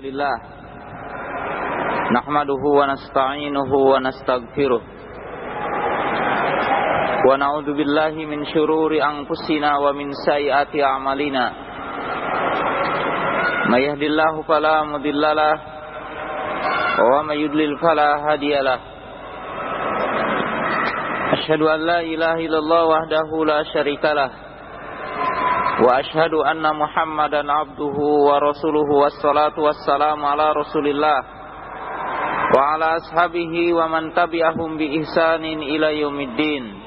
Lillah nahmaduhu wa nasta'inuhu wa nastaghfiruh wa na'udzu billahi min syururi anfusina wa min sayyiati a'malina may yahdihillahu fala mudhillalah wa may yudlil fala hadiyalah asyhadu an la ilaha illallah wahdahu la syarikalah wa asyhadu anna Muhammadan abduhu wa rasuluhu wassalatu wassalamu ala Rasulillah wa ala ashabihi wa man tabi'ahum bi ihsanin ila yaumiddin.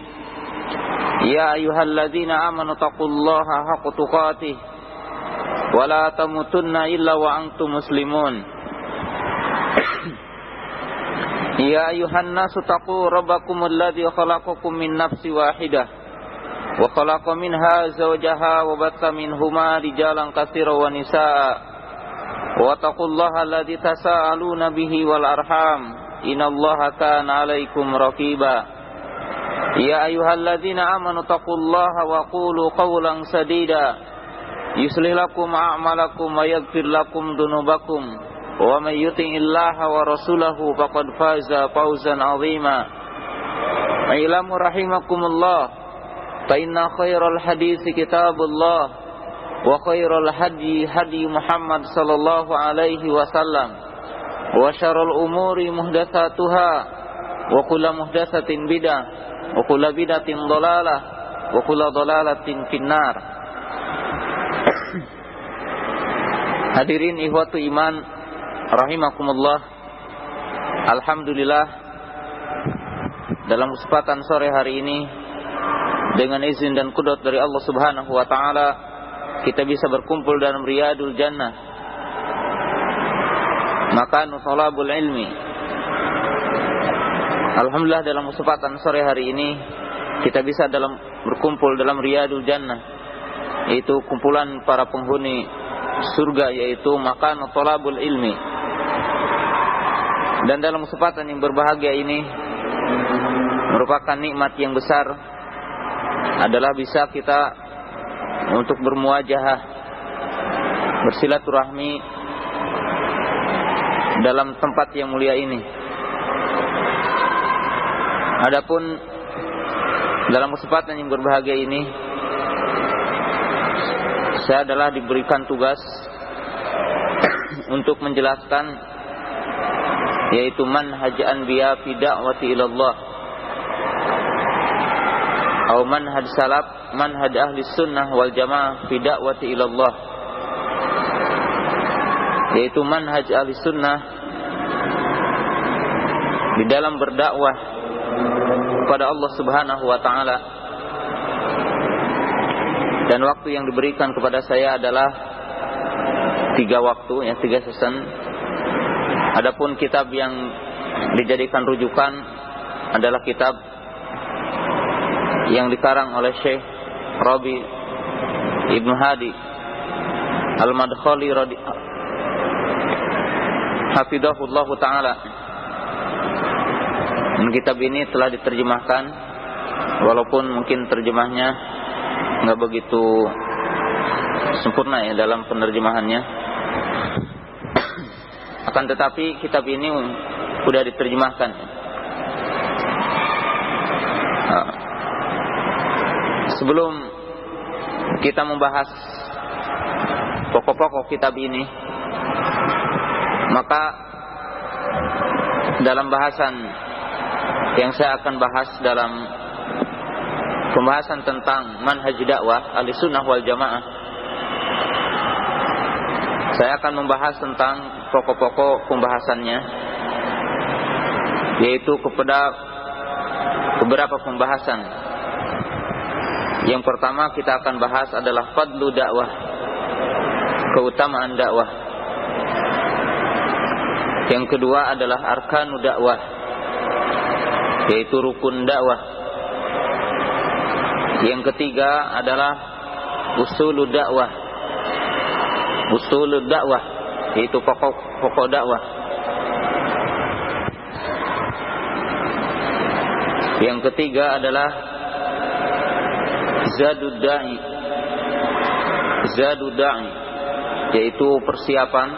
Ya ayyuhalladzina amanu taqullaha haqqa tuqatih wa la tamutunna illa wa antum muslimun. Ya ayyuhan nasu taqu rabbakumul ladzi khalaqakum min nafsin wahidah wa khalaqa minha zawjaha wa batta minhuma rijalan katsiran wa nisaa wa taqullaha alladzi tasaaluna bihi wal arham innallaha kana 'alaikum raqiba. Ya ayyuhalladzina amanu taqullaha wa qulu qawlan sadida yuslih lakum a'malakum wa yaghfir lakum dhunubakum wa may yuti'illaha wa rasulahu faqad faza fawzan 'azima. Ilamu rahimakumullah fa inna khairal haditsi kitabullah wa khairal hadi hadi Muhammad sallallahu alaihi wasallam wa syarrul umuri muhdatsatuha wa kullu muhdatsatin bidah wa kullu bidatin dhalalah wa kullu dhalalatin finnar. Hadirin ikhwatu iman rahimakumullah, alhamdulillah dalam kesempatan sore hari ini dengan izin dan qudrat dari Allah Subhanahu wa taala kita bisa berkumpul dalam Riyadul Jannah, makanu thalabul ilmi. Alhamdulillah dalam kesempatan sore hari ini kita bisa berkumpul dalam Riyadul Jannah, yaitu kumpulan para penghuni surga, yaitu makanu thalabul ilmi. Dan dalam kesempatan yang berbahagia ini merupakan nikmat yang besar adalah bisa kita untuk bermuajahah, bersilaturahmi dalam tempat yang mulia ini. Adapun dalam kesempatan yang berbahagia ini saya adalah diberikan tugas untuk menjelaskan, yaitu manhaj anbiya fi da'wati ilallah atau manhaj salaf, manhaj ahli sunnah wal jamaah fi da'wati ilallah, yaitu manhaj ahli sunnah di dalam berdakwah kepada Allah Subhanahu wa taala. Dan waktu yang diberikan kepada saya adalah 3 waktu, 3 season. Adapun kitab yang dijadikan rujukan adalah kitab yang dikarang oleh Syekh Rabi Ibn Hadi Al-Madkhali hafidhahullahu ta'ala. Dan kitab ini telah diterjemahkan, walaupun mungkin terjemahnya nggak begitu sempurna ya dalam penerjemahannya, akan tetapi kitab ini sudah diterjemahkan. Sebelum kita membahas pokok-pokok kitab ini, maka dalam bahasan yang saya akan bahas dalam pembahasan tentang manhaj dakwah Ahlussunnah wal Jamaah, saya akan membahas tentang pokok-pokok pembahasannya, yaitu kepada beberapa pembahasan. Yang pertama kita akan bahas adalah fadlu dakwah, keutamaan dakwah. Yang kedua adalah arkanu dakwah, yaitu rukun dakwah. Yang ketiga adalah usulud dakwah, usulud dakwah, yaitu pokok dakwah. Yang ketiga adalah zadud da'i, zadud da'i, yaitu persiapan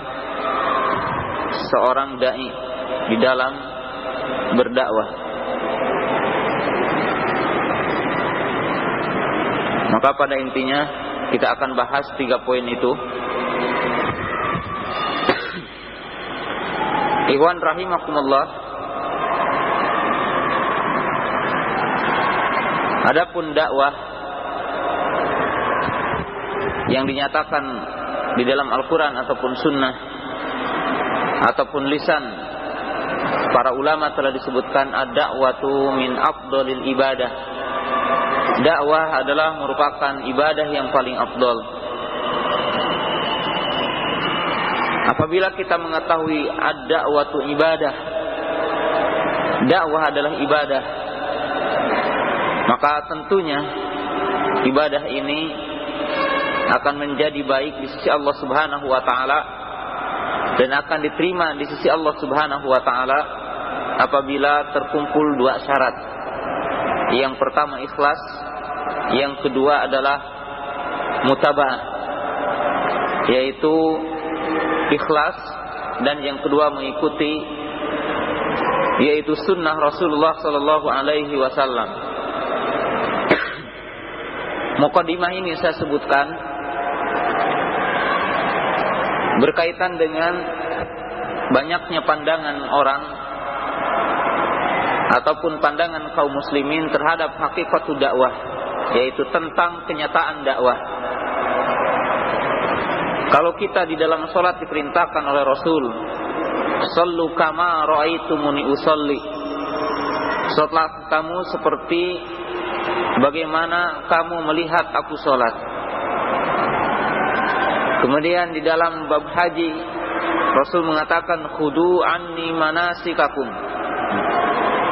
seorang dai di dalam berdakwah. Maka pada intinya kita akan bahas 3 poin itu. Ikhwan rahimakumullah, adapun dakwah yang dinyatakan di dalam Al-Quran ataupun Sunnah ataupun lisan para ulama telah disebutkan ad-da'watu min afdalil ibadah. Dakwah adalah merupakan ibadah yang paling afdal. Apabila kita mengetahui ad-da'watu ibadah, dakwah adalah ibadah, maka tentunya ibadah ini akan menjadi baik di sisi Allah Subhanahu wa taala dan akan diterima di sisi Allah Subhanahu wa taala apabila terkumpul 2 syarat. Yang pertama ikhlas, yang kedua adalah mutaba'ah, yaitu ikhlas, dan yang kedua mengikuti, yaitu sunnah Rasulullah sallallahu alaihi wasallam. Muqaddimah ini saya sebutkan berkaitan dengan banyaknya pandangan orang ataupun pandangan kaum muslimin terhadap hakikatul dakwah, yaitu tentang kenyataan dakwah. Kalau kita di dalam sholat diperintahkan oleh Rasul, "Shallu kama ra'aitumuni usolli." Sholat kamu seperti bagaimana kamu melihat aku sholat. Kemudian di dalam bab haji, Rasul mengatakan, "Khudu anni manasikakum."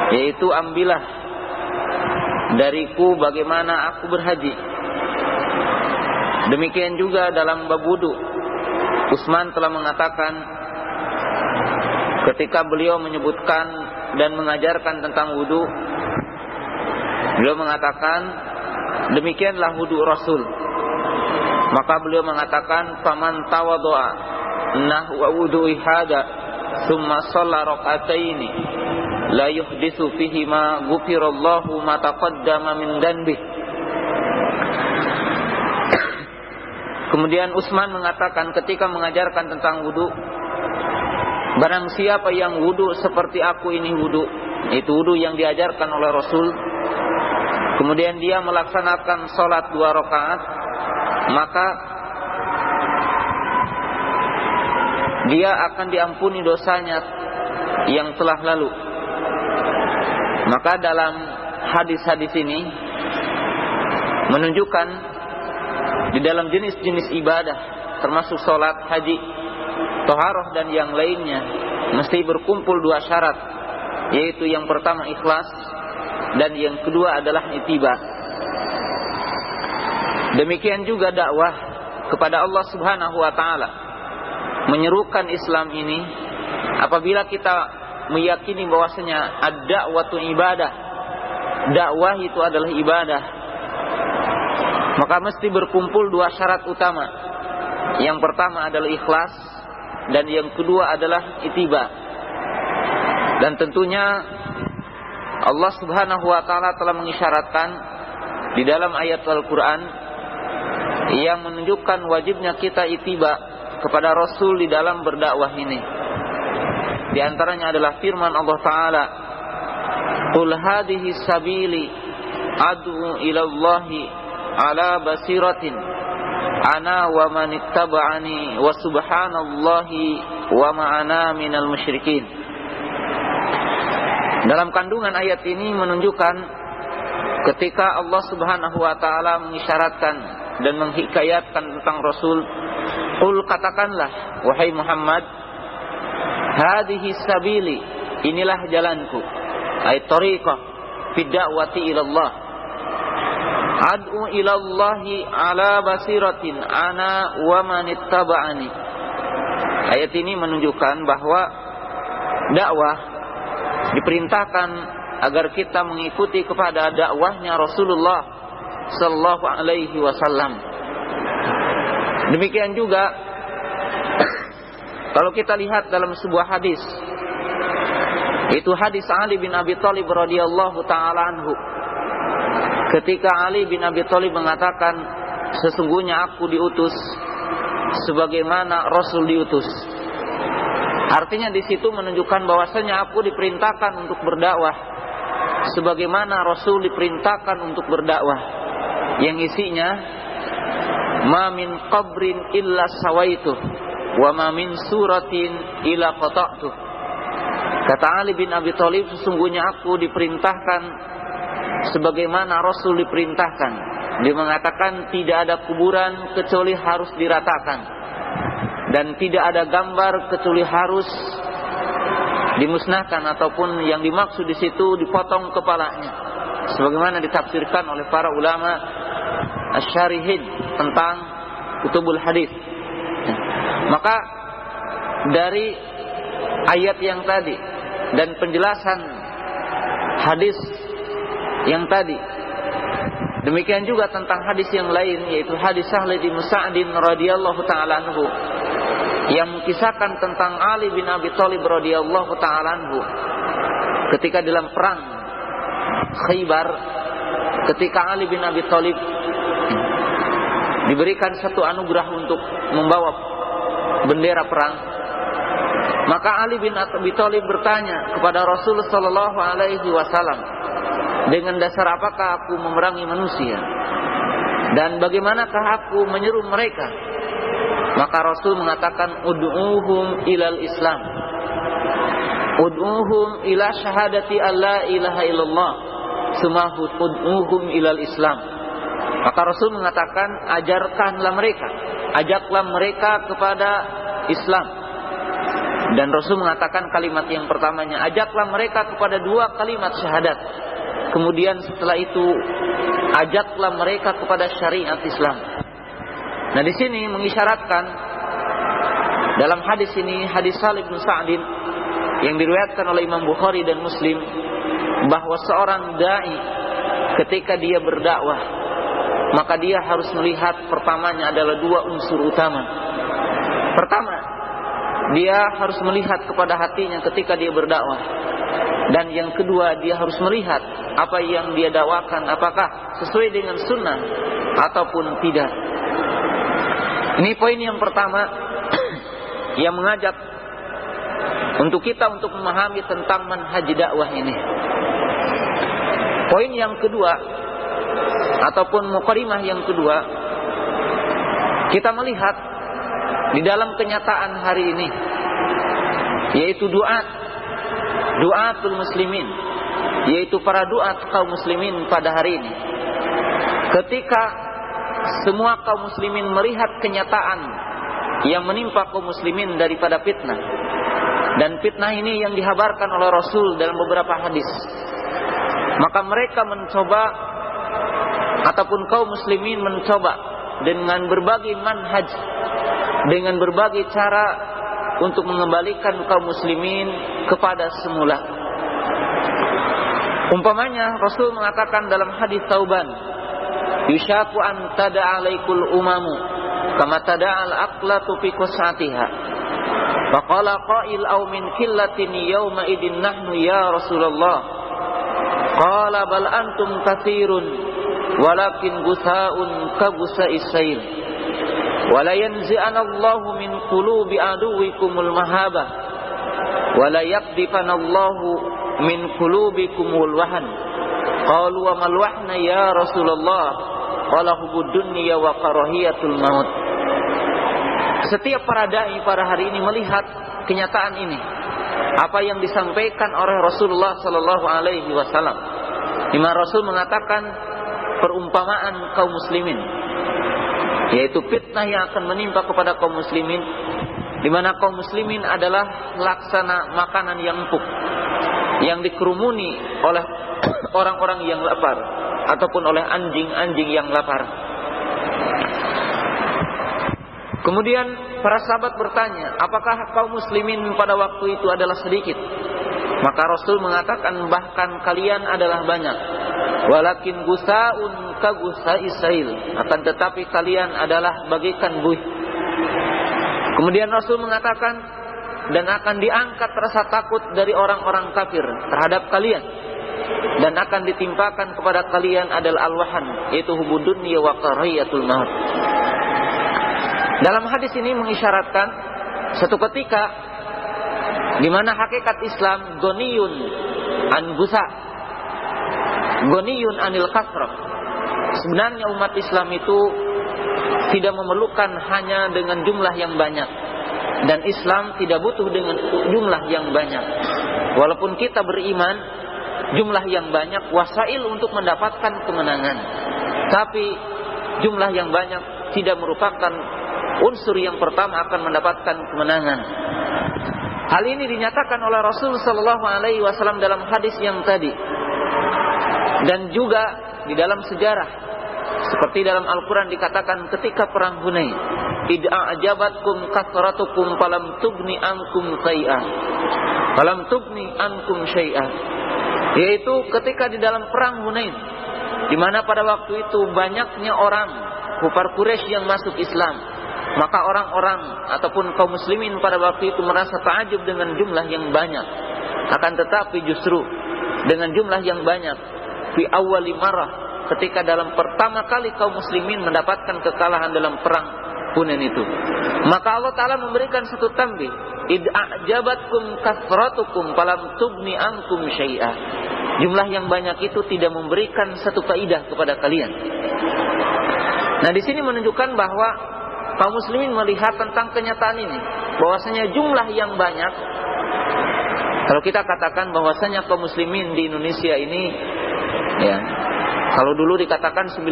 Yaitu ambillah dariku bagaimana aku berhaji. Demikian juga dalam bab wudu, Utsman telah mengatakan ketika beliau menyebutkan dan mengajarkan tentang wudu, beliau mengatakan demikianlah wudu Rasul. Maka beliau mengatakan, "Faman tawaddu'a nahwa wudu'i hada tsumma shalla rak'ataini la yuhditsu fihi ma ghufirallahu ma taqaddama min dhanbi." Kemudian Utsman mengatakan ketika mengajarkan tentang wudu, barang siapa yang wudu seperti aku ini wudu, itu wudu yang diajarkan oleh Rasul, kemudian dia melaksanakan sholat 2 rakaat, maka dia akan diampuni dosanya yang telah lalu. Maka dalam hadis-hadis ini menunjukkan di dalam jenis-jenis ibadah termasuk sholat, haji, toharoh dan yang lainnya mesti berkumpul 2 syarat, yaitu yang pertama ikhlas dan yang kedua adalah ittiba. Demikian juga dakwah kepada Allah Subhanahu wa taala, menyerukan Islam ini, apabila kita meyakini bahwasanya ad-da'watu ibadah, dakwah itu adalah ibadah, maka mesti berkumpul 2 syarat utama. Yang pertama adalah ikhlas dan yang kedua adalah ittiba. Dan tentunya Allah Subhanahu wa taala telah mengisyaratkan di dalam ayat Al-Qur'an yang menunjukkan wajibnya kita ittiba kepada Rasul di dalam berdakwah ini. Di antaranya adalah firman Allah taala, "Qul hadhihi sabili ad'u ila Allahi ala basiratin ana wa man ittaba'ani wa subhanallahi wa ma ana minal musyrikin." Dalam kandungan ayat ini menunjukkan ketika Allah Subhanahu wa taala mengisyaratkan dan menghikayatkan tentang Rasul, "Qul," katakanlah wahai Muhammad, "hadhihi sabili," inilah jalanku, ay tariqah fi da'wati ila Allah. "Ad'u ila Allahi ala basiratin ana wa man ittaba'ani." Ayat ini menunjukkan bahwa dakwah diperintahkan agar kita mengikuti kepada dakwahnya Rasulullah sallallahu alaihi wasallam. Demikian juga Kalau kita lihat dalam sebuah hadis, itu hadis Ali bin Abi Thalib radhiyallahu taala anhu. Ketika Ali bin Abi Thalib mengatakan, sesungguhnya aku diutus sebagaimana Rasul diutus. Artinya di situ menunjukkan bahwasanya aku diperintahkan untuk berdakwah sebagaimana Rasul diperintahkan untuk berdakwah. Yang isinya, ma min qabrin illa sawaituh wa ma min suratin illa qata'tuh. Kata Ali bin Abi Thalib, sesungguhnya aku diperintahkan sebagaimana Rasul diperintahkan. Dia mengatakan tidak ada kuburan kecuali harus diratakan, dan tidak ada gambar kecuali harus dimusnahkan, ataupun yang dimaksud di situ dipotong kepalanya, sebagaimana ditafsirkan oleh para ulama asy-syarihin tentang kutubul hadis. Maka dari ayat yang tadi dan penjelasan hadis yang tadi, demikian juga tentang hadis yang lain, yaitu hadis Sahl bin Sa'din radhiyallahu taala anhu yang mengisahkan tentang Ali bin Abi Thalib radhiyallahu taala anhu ketika dalam perang Khaybar, ketika Ali bin Abi Thalib diberikan satu anugerah untuk membawa bendera perang, maka Ali bin Abi Thalib bertanya kepada Rasulullah sallallahu alaihi wasallam, dengan dasar apakah aku memerangi manusia dan bagaimanakah aku menyeru mereka? Maka Rasul mengatakan, ud'uhum ilal Islam, ud'uhum ila syahadati alla ilaha illallah, summa ud'uhum ilal Islam. Maka Rasul mengatakan, ajarkanlah mereka, ajaklah mereka kepada Islam. Dan Rasul mengatakan kalimat yang pertamanya, ajaklah mereka kepada dua kalimat syahadat. Kemudian setelah itu ajaklah mereka kepada syariat Islam. Nah, di sini mengisyaratkan dalam hadis ini, hadis Sahl bin Sa'din yang diriwayatkan oleh Imam Bukhari dan Muslim, bahwa seorang dai ketika dia berdakwah, maka dia harus melihat pertamanya adalah dua unsur utama. Pertama, dia harus melihat kepada hatinya ketika dia berdakwah. Dan yang kedua, dia harus melihat apa yang dia dakwakan apakah sesuai dengan sunnah ataupun tidak. Ini poin yang pertama yang mengajak untuk kita untuk memahami tentang manhaj dakwah ini. Poin yang kedua ataupun muqaddimah yang kedua, kita melihat di dalam kenyataan hari ini, yaitu du'atul muslimin, yaitu para duat kaum muslimin pada hari ini. Ketika semua kaum muslimin melihat kenyataan yang menimpa kaum muslimin daripada fitnah, dan fitnah ini yang dihabarkan oleh Rasul dalam beberapa hadis, maka mereka mencoba, ataupun kaum muslimin mencoba dengan berbagai manhaj, dengan berbagai cara untuk mengembalikan kaum muslimin kepada semula. Umpamanya Rasul mengatakan dalam hadis Tauban, yushaku an tada'a alaikul umamu kama tada'al aqlatu fi qusatiha. Faqala qail aw min qillatin yawma idin nahnu ya Rasulullah. Qala bal antum katsirun walakin gusaun ka gusa'is sail. Wala yanzi'ana Allahu min qulubi aduwikumul mahabah wala yaqdifana Allahu min qulubikumul wahan. Qalu wa mal wahna ya Rasulullah? Qala hubud dunya wa karahiyatul maut. Setiap para dai pada hari ini melihat kenyataan ini, apa yang disampaikan oleh Rasulullah sallallahu alaihi wasallam, di mana Rasul mengatakan perumpamaan kaum muslimin, yaitu fitnah yang akan menimpa kepada kaum muslimin, di mana kaum muslimin adalah laksana makanan yang empuk yang dikerumuni oleh orang-orang yang lapar ataupun oleh anjing-anjing yang lapar. Kemudian para sahabat bertanya, apakah kaum muslimin pada waktu itu adalah sedikit? Maka Rasul mengatakan, bahkan kalian adalah banyak. Walakin gusaun ka gusa'is sail, akan tetapi kalian adalah bagaikan buih. Kemudian Rasul mengatakan, dan akan diangkat rasa takut dari orang-orang kafir terhadap kalian, dan akan ditimpakan kepada kalian adalah al-wahan, yaitu hubud dunya wa karahiyatul maut. Dalam hadis ini mengisyaratkan satu ketika di mana hakikat Islam ghaniyun an gusa, ghaniyun anil kasrah. Sebenarnya umat Islam itu tidak memerlukan hanya dengan jumlah yang banyak, dan Islam tidak butuh dengan jumlah yang banyak. Walaupun kita beriman, jumlah yang banyak wasail untuk mendapatkan kemenangan, tapi jumlah yang banyak tidak merupakan unsur yang pertama akan mendapatkan kemenangan. Hal ini dinyatakan oleh Rasul sallallahu alaihi wasallam dalam hadis yang tadi, dan juga di dalam sejarah. Seperti dalam Al-Quran dikatakan ketika perang Hunain, id'a ajabatkum kasratukum falam tugni ankum syai'an, falam tugni ankum syai'an, yaitu ketika di dalam perang Hunain, di mana pada waktu itu banyaknya orang kufar Quraisy yang masuk Islam, maka orang-orang ataupun kaum muslimin pada waktu itu merasa takjub dengan jumlah yang banyak. Akan tetapi justru dengan jumlah yang banyak, fi awwali marrah, ketika dalam pertama kali kaum muslimin mendapatkan kekalahan dalam perang Hunain itu, maka Allah Ta'ala memberikan satu tambih, id'ajabatkum kasratukum falam tugni ankum syai'a. Jumlah yang banyak itu tidak memberikan satu faidah kepada kalian. Nah, di sini menunjukkan bahwa kaum muslimin melihat tentang kenyataan ini, bahwasanya jumlah yang banyak, kalau kita katakan bahwasanya kaum muslimin di Indonesia ini, ya, kalau dulu dikatakan 95%,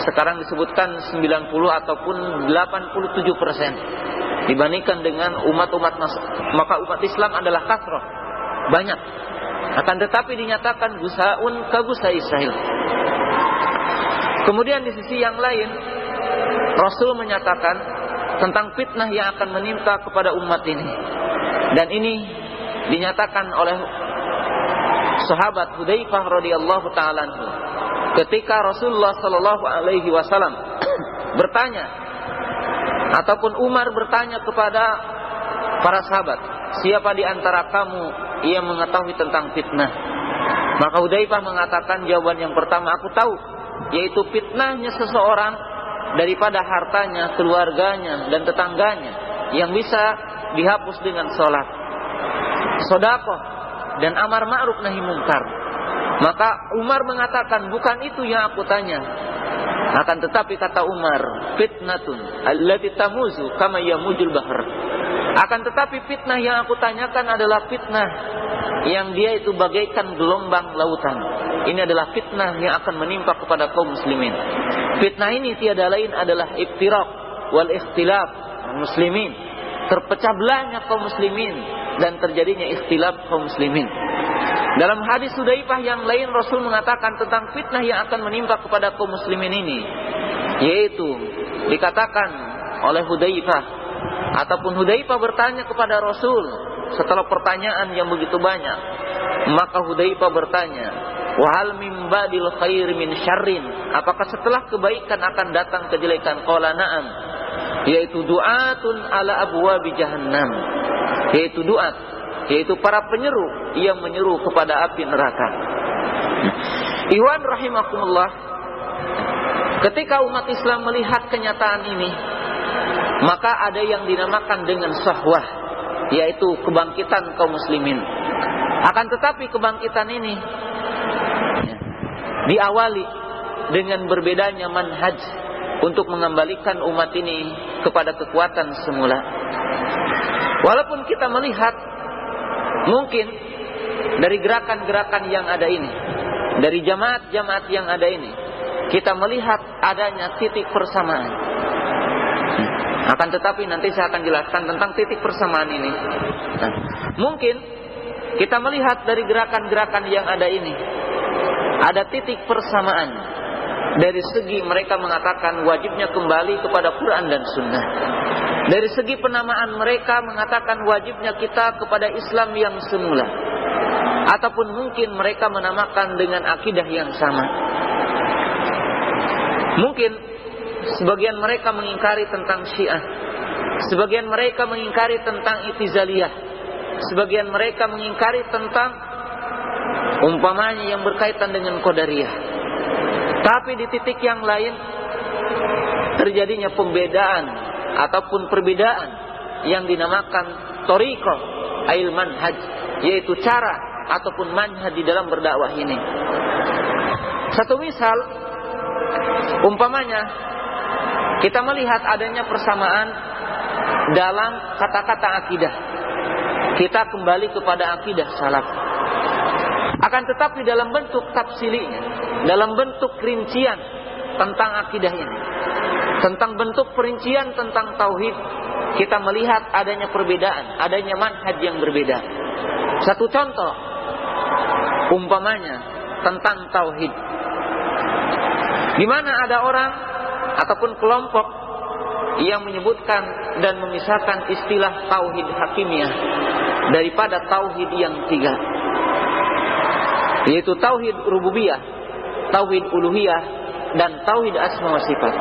sekarang disebutkan 90 ataupun 87% dibandingkan dengan umat-umat, maka umat Islam adalah kasroh, banyak. Akan tetapi dinyatakan gusaun ka gusai sahil. Kemudian di sisi yang lain, Rasul menyatakan tentang fitnah yang akan menimpa kepada umat ini, dan ini dinyatakan oleh sahabat Hudzaifah radhiyallahu taala anhu ketika Rasulullah sallallahu alaihi wasallam bertanya, ataupun Umar bertanya kepada para sahabat, siapa di antara kamu yang mengetahui tentang fitnah? Maka Hudzaifah mengatakan jawaban yang pertama, aku tahu, yaitu fitnahnya seseorang daripada hartanya, keluarganya dan tetangganya yang bisa dihapus dengan sholat, sedekah dan amar ma'ruf nahi mungkar. Maka Umar mengatakan, bukan itu yang aku tanya. Akan tetapi kata Umar, fitnatun allati tamuzu kama yamujul bahr. Akan tetapi fitnah yang aku tanyakan adalah fitnah yang dia itu bagaikan gelombang lautan. Ini adalah fitnah yang akan menimpa kepada kaum muslimin. Fitnah ini tiada lain adalah iftiraq wal ikhtilaf muslimin, terpecah belahnya kaum muslimin dan terjadinya ikhtilaf kaum muslimin. Dalam hadis Hudzaifah yang lain, Rasul mengatakan tentang fitnah yang akan menimpa kepada kaum muslimin ini, yaitu dikatakan oleh Hudzaifah, ataupun Hudzaifah bertanya kepada Rasul setelah pertanyaan yang begitu banyak, maka Hudzaifah bertanya, wahal min ba'dil khair min syarrin, apakah setelah kebaikan akan datang kejelekan? Qala na'am, yaitu du'atun ala abwabi jahannam, yaitu du'at, yaitu para penyeru yang menyeru kepada api neraka. Ikhwan rahimakumullah, ketika umat Islam melihat kenyataan ini, maka ada yang dinamakan dengan syahwah, yaitu kebangkitan kaum muslimin. Akan tetapi kebangkitan ini diawali dengan berbedanya manhaj untuk mengembalikan umat ini kepada kekuatan semula. Walaupun kita melihat mungkin dari gerakan-gerakan yang ada ini, dari jamaat-jamaat yang ada ini, kita melihat adanya titik persamaan. Akan tetapi nanti saya akan jelaskan tentang titik persamaan ini. Nah, mungkin kita melihat dari gerakan-gerakan yang ada ini, ada titik persamaan dari segi mereka mengatakan wajibnya kembali kepada Quran dan Sunnah. Dari segi penamaan mereka mengatakan wajibnya kita kepada Islam yang semula. Ataupun mungkin mereka menamakan dengan akidah yang sama. Mungkin sebagian mereka mengingkari tentang Syiah. Sebagian mereka mengingkari tentang i'tizaliyah. Sebagian mereka mengingkari tentang umpamanya yang berkaitan dengan qadariyah. Tapi di titik yang lain terjadinya pembedaan ataupun perbedaan yang dinamakan thariqah ail manhaj, yaitu cara ataupun manhaj di dalam berdakwah ini. Satu misal, umpamanya kita melihat adanya persamaan dalam kata-kata akidah. Kita kembali kepada akidah salaf. Akan tetapi dalam bentuk tafsilinya, dalam bentuk rincian tentang akidah ini, tentang bentuk perincian tentang tauhid, kita melihat adanya perbedaan, adanya manhaj yang berbeda. Satu contoh, umpamanya tentang tauhid, di mana ada orang ataupun kelompok yang menyebutkan dan memisahkan istilah tauhid hakimiyah daripada tauhid yang tiga, yaitu tauhid rububiyah, tauhid uluhiyah, dan tauhid asma wa sifat.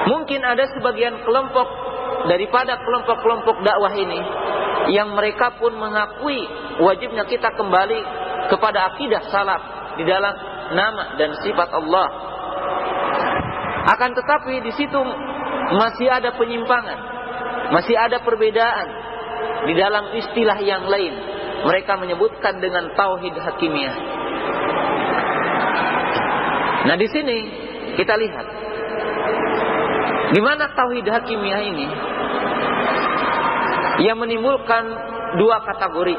Mungkin ada sebagian kelompok daripada kelompok-kelompok dakwah ini yang mereka pun mengakui wajibnya kita kembali kepada akidah salaf di dalam nama dan sifat Allah. Akan tetapi di situ masih ada penyimpangan, masih ada perbedaan di dalam istilah yang lain. Mereka menyebutkan dengan tauhid hakimiyah. Nah, di sini kita lihat di mana tauhid hakimiyah ini yang menimbulkan dua kategori.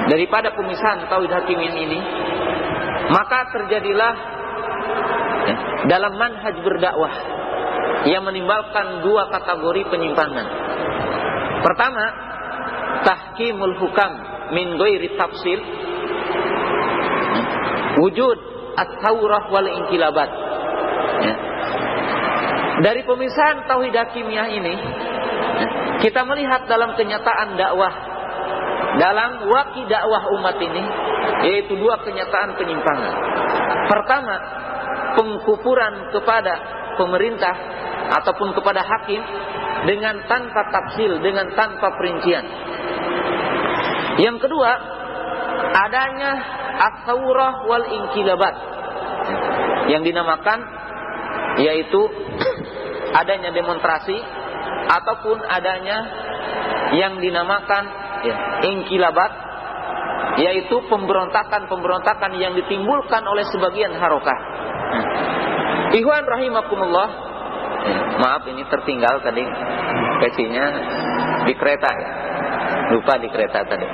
Daripada pemisahan tauhid hakimiyah ini, maka terjadilah dalam manhaj berdakwah yang menimbulkan dua kategori penyimpangan. Pertama, tahkimul hukam min ghairi tafsil, wujud at-taurah wal inqilabat. Dari pemisahan tauhid hakimiyah ini, kita melihat dalam kenyataan dakwah, dalam waqi dakwah umat ini, yaitu dua kenyataan penyimpangan. Pertama, pengkufuran kepada pemerintah ataupun kepada hakim dengan tanpa tafsil, dengan tanpa perincian. Yang kedua, adanya at-taurah wal inqilabat, yang dinamakan yaitu adanya demonstrasi ataupun adanya yang dinamakan inqilabat, yaitu pemberontakan-pemberontakan yang ditimbulkan oleh sebagian harokah. Ikhwan rahimakumullah, maaf ini tertinggal tadi pecinya di kereta ya, lupa di kereta tadi.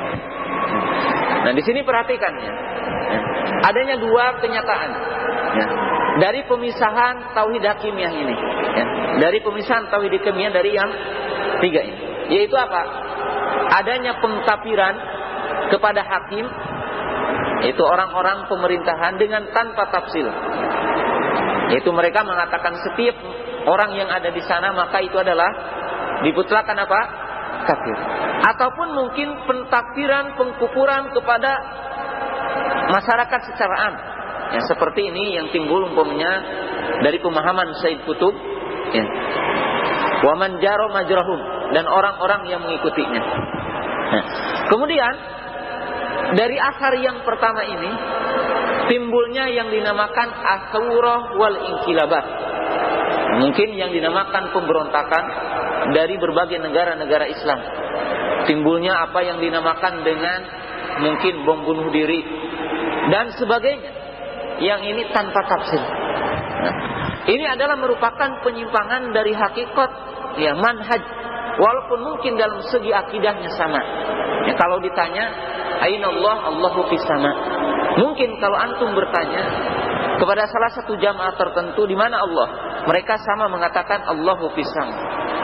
Nah, di sini perhatikan ya, adanya dua kenyataan ya, dari pemisahan tauhid hakimiyah ini ya, dari pemisahan tauhid hakimiyah dari yang tiga ini, yaitu apa? Adanya pengkafiran kepada hakim, yaitu orang-orang pemerintahan dengan tanpa tafsil, yaitu mereka mengatakan setiap orang yang ada di sana maka itu adalah diputlakan apa? Kafir. Ataupun mungkin pentakfiran, pengkufuran kepada masyarakat secara am. Ya, seperti ini yang timbul umpamanya dari pemahaman Said Qutb ya. Wa man jaro majrahum, dan orang-orang yang mengikutinya. Nah, kemudian dari asar yang pertama ini timbulnya yang dinamakan as-saurah wal inqilabat. Mungkin yang dinamakan pemberontakan dari berbagai negara-negara Islam. Timbulnya apa yang dinamakan dengan mungkin bom bunuh diri dan sebagainya, yang ini tanpa tafsir. Nah, ini adalah merupakan penyimpangan dari hakikat ya manhaj, walaupun mungkin dalam segi akidahnya sama. Ya, kalau ditanya aina Allah, Allahu fis sama. Mungkin kalau antum bertanya kepada salah satu jamaah tertentu di mana Allah, mereka sama mengatakan Allahu fis sama.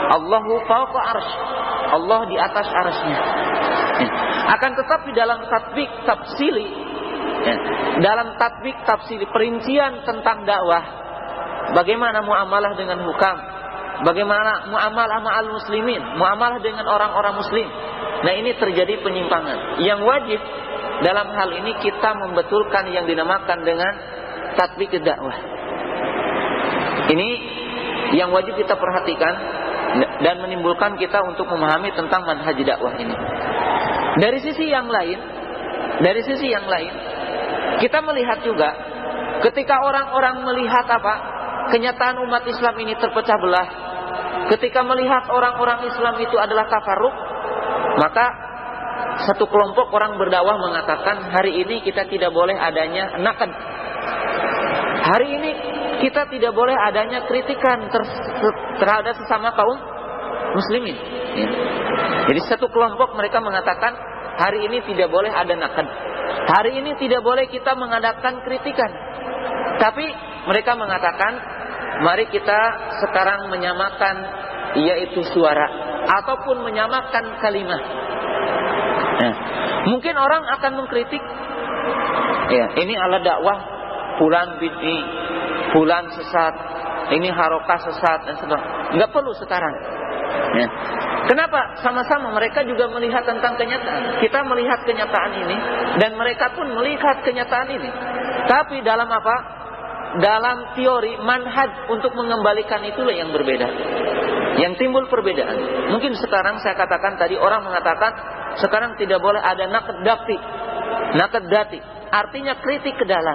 Allahu fawqa arsy. Allah di atas arsy-Nya. Ya. Akan tetapi dalam tatbik tafsili ya, dalam tatbik tafsili perincian tentang dakwah, bagaimana muamalah dengan hukam, bagaimana muamalah ma'al muslimin, muamalah dengan orang-orang muslim. Nah, ini terjadi penyimpangan. Yang wajib dalam hal ini kita membetulkan yang dinamakan dengan tatbik dakwah. Ini yang wajib kita perhatikan dan menimbulkan kita untuk memahami tentang manhaj dakwah ini. Dari sisi yang lain, kita melihat juga ketika orang-orang melihat kenyataan umat Islam ini terpecah belah, ketika melihat orang-orang Islam itu adalah tafarruq, maka satu kelompok orang berdakwah mengatakan hari ini kita tidak boleh adanya naqd. Hari ini kita tidak boleh adanya kritikan terhadap sesama kaum muslimin. Ya. Jadi satu kelompok mereka mengatakan hari ini tidak boleh ada naqd. Hari ini tidak boleh kita mengadakan kritikan. Tapi mereka mengatakan mari kita sekarang menyamakan yaitu suara ataupun menyamakan kalimat. Nah, mungkin orang akan mengkritik, ya ini ala dakwah fulan bid'i, fulan sesat, ini harokah sesat dan sebagainya. Enggak perlu sekarang. Ya. Kenapa? Sama-sama mereka juga melihat tentang kenyataan. Kita melihat kenyataan ini dan mereka pun melihat kenyataan ini. Tapi dalam apa? Dalam teori manhaj untuk mengembalikan itulah yang berbeda. Yang timbul perbedaan. Mungkin sekarang saya katakan tadi orang mengatakan sekarang tidak boleh ada naqd dati. Artinya kritik ke dalam.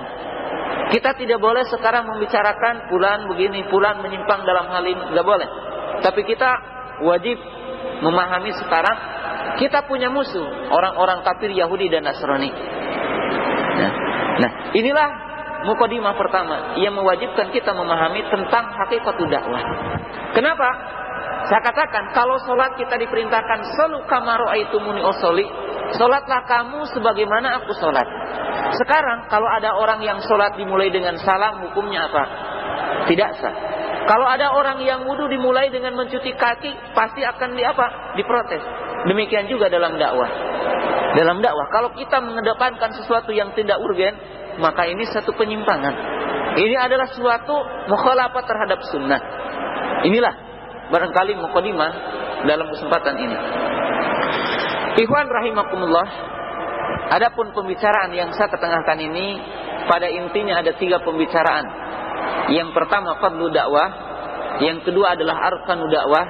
Kita tidak boleh sekarang membicarakan fulan begini, fulan menyimpang dalam hal ini, enggak boleh. Tapi kita wajib memahami sekarang kita punya musuh, orang-orang kafir Yahudi dan Nasrani. Nah, inilah mukadimah pertama yang mewajibkan kita memahami tentang hakikat dakwah. Kenapa? Saya katakan kalau sholat kita diperintahkan solu kama ra'aitumuni usolli, sholatlah kamu sebagaimana aku sholat. Sekarang kalau ada orang yang sholat dimulai dengan salam, hukumnya apa? Tidak sah. Kalau ada orang yang wudu dimulai dengan mencuci kaki, pasti akan diprotes. Demikian juga dalam dakwah. Dalam dakwah, kalau kita mengedepankan sesuatu yang tidak urgen, maka ini satu penyimpangan. Ini adalah suatu mukhalafat terhadap sunnah. Inilah barangkali mukadimah dalam kesempatan ini. Ikhwan rahimakumullah, adapun pembicaraan yang saya ketengahkan ini pada intinya ada 3 pembicaraan. Yang pertama fadlu dakwah, yang kedua adalah arkanu dakwah,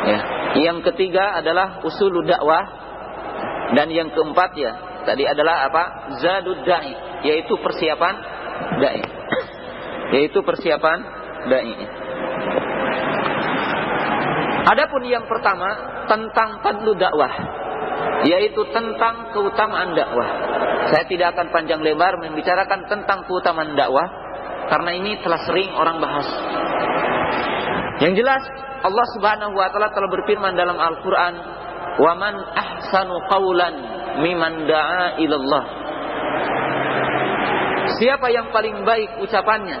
ya. Yang ketiga adalah usulu dakwah, dan yang keempat tadi adalah zadud da'i, yaitu persiapan dai. Adapun yang pertama tentang fadlu dakwah, yaitu tentang keutamaan dakwah. Saya tidak akan panjang lebar membicarakan tentang keutamaan dakwah karena ini telah sering orang bahas. Yang jelas Allah Subhanahu wa taala telah berfirman dalam Al-Qur'an, "Wa man ahsanu qawlan mimman da'a ilallah." Siapa yang paling baik ucapannya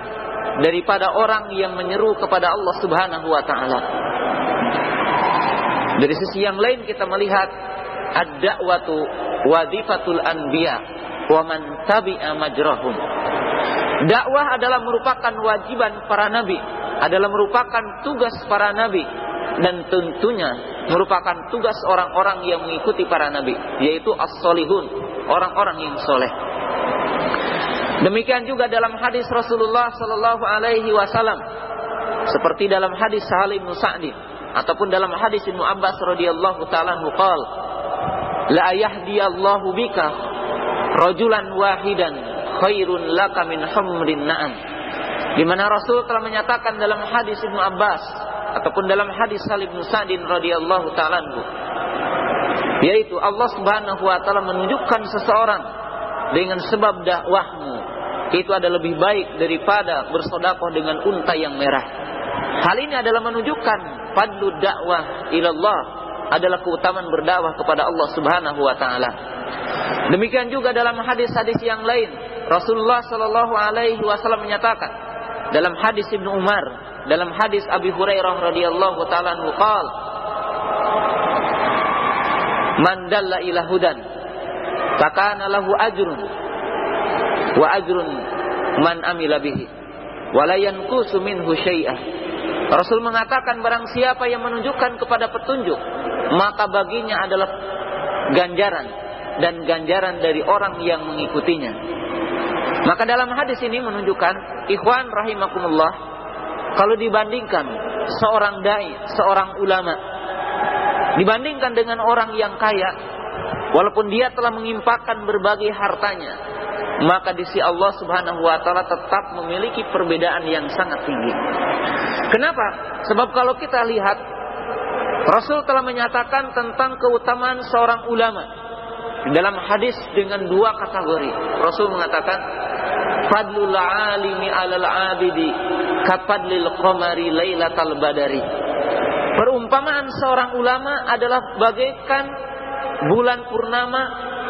daripada orang yang menyeru kepada Allah Subhanahu wa taala. Dari sisi yang lain kita melihat ad-da'watu wadhifatul anbiya wa man tabi'a majrahum. Dakwah adalah merupakan wajiban para nabi, adalah merupakan tugas para nabi, dan tentunya merupakan tugas orang-orang yang mengikuti para nabi, yaitu as-solihun, orang-orang yang soleh. Demikian juga dalam hadis Rasulullah sallallahu alaihi wasallam, seperti dalam hadis Sahal bin Sa'di ataupun dalam hadis Ibnu Abbas radhiyallahu ta'ala anhu qaal, la yahdiyallahu bika rajulan wahidan khairun laka min humrin na'am. Di mana Rasul telah menyatakan dalam hadis Ibnu Abbas ataupun dalam hadis Sahal bin Sa'di radhiyallahu ta'ala anhu, yaitu Allah Subhanahu wa taala menunjukkan seseorang dengan sebab dakwahmu itu adalah lebih baik daripada bersedekah dengan unta yang merah. Hal ini adalah menunjukkan fadlu dakwah ilallah, adalah keutamaan berdakwah kepada Allah Subhanahu wa taala. Demikian juga dalam hadis-hadis yang lain Rasulullah sallallahu alaihi wasallam menyatakan dalam hadis Ibnu Umar, dalam hadis Abi Hurairah radhiyallahu taala anhu qaal, man dalla ila hudan fakana lahu ajrun wa ajrun man amila bihi wa la yanqusu minhu syai'ah. Rasul mengatakan barang siapa yang menunjukkan kepada petunjuk, maka baginya adalah ganjaran dan ganjaran dari orang yang mengikutinya. Maka dalam hadis ini menunjukkan, ikhwan rahimakumullah, kalau dibandingkan seorang dai, seorang ulama, dibandingkan dengan orang yang kaya, walaupun dia telah menginfakkan berbagai hartanya, maka di sisi Allah Subhanahu wa taala tetap memiliki perbedaan yang sangat tinggi. Kenapa? Sebab kalau kita lihat, Rasul telah menyatakan tentang keutamaan seorang ulama dalam hadis dengan dua kategori. Rasul mengatakan, fadlul alimi 'alal 'abidi kafadlil qamari lailatal badari. Perumpamaan seorang ulama adalah bagaikan bulan purnama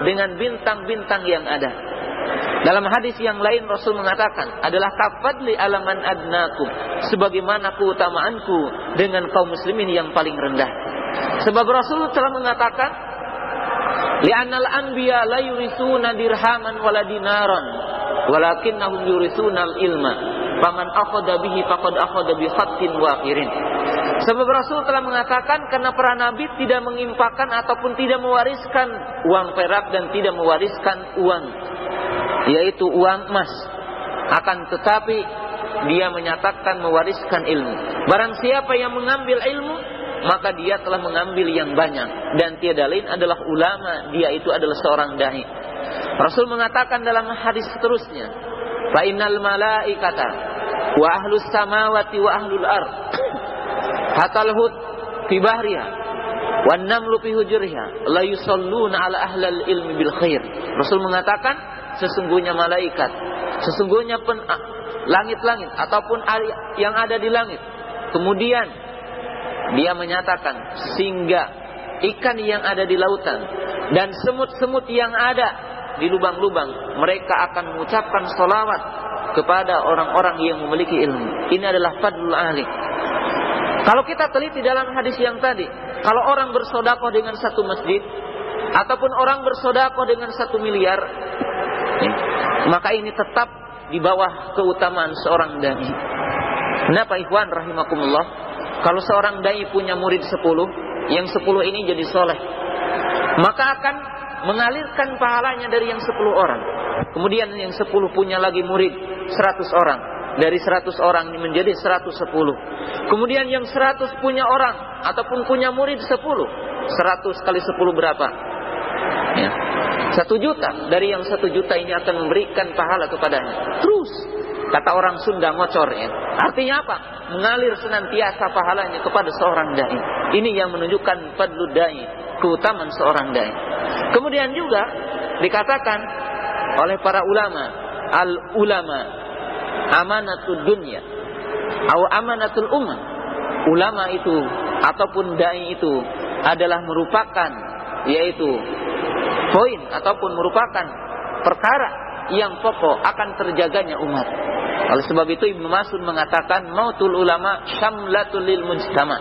dengan bintang-bintang yang ada. Dalam hadis yang lain Rasul mengatakan, adalah kafadli alaman adnakum, sebagaimana keutamaanku dengan kaum muslimin yang paling rendah. Sebab Rasul telah mengatakan, li'annal anbiya la yurisuna dirhaman wala dinaran walakinnahum yurisunal ilma faman akhadha bihi faqad akhadha bi khattin waqirin. Sebab Rasul telah mengatakan, karena para nabi tidak menginfakkan ataupun tidak mewariskan uang perak dan tidak mewariskan uang, yaitu uang emas, akan tetapi dia menyatakan mewariskan ilmu. Barang siapa yang mengambil ilmu, maka dia telah mengambil yang banyak, dan tiada lain adalah ulama, dia itu adalah seorang dai. Rasul mengatakan dalam hadis seterusnya, fa innal malaikata wa ahlus samawati wa ahlul ard hatal hud fi bahriha wan namlu fi hujriha la yusalluna ala ahlil ilmi bil khair. Rasul mengatakan, sesungguhnya malaikat, sesungguhnya langit-langit ataupun yang ada di langit. Kemudian dia menyatakan, sehingga ikan yang ada di lautan dan semut-semut yang ada di lubang-lubang, mereka akan mengucapkan salawat kepada orang-orang yang memiliki ilmu. Ini adalah fadlul ahli. Kalau kita teliti dalam hadis yang tadi, kalau orang bersedekah dengan satu masjid ataupun orang bersedekah dengan 1 miliar, maka ini tetap di bawah keutamaan seorang dai. Kenapa ikhwan rahimakumullah? Kalau seorang dai punya murid 10, yang 10 ini jadi soleh, maka akan mengalirkan pahalanya dari yang 10 orang. Kemudian yang 10 punya lagi murid 100 orang. Dari 100 orang ini menjadi 110. Kemudian yang 100 punya orang ataupun punya murid 10. 100 kali 10 berapa? Ya. 1 juta. Dari yang 1 juta ini akan memberikan pahala kepadanya. Terus, kata orang Sunda, ngocor ya. Artinya apa? Mengalir senantiasa pahalanya kepada seorang dai. Ini yang menunjukkan fadlul dai, keutamaan seorang dai. Kemudian juga dikatakan oleh para ulama, al-ulama amanatud dunya atau amanatul ummah. Ulama itu ataupun dai itu adalah merupakan, yaitu poin ataupun merupakan perkara yang pokok akan terjaganya umat. Oleh sebab itu Ibnu Mas'ud mengatakan, mautul ulama syamlatul lil mujtama.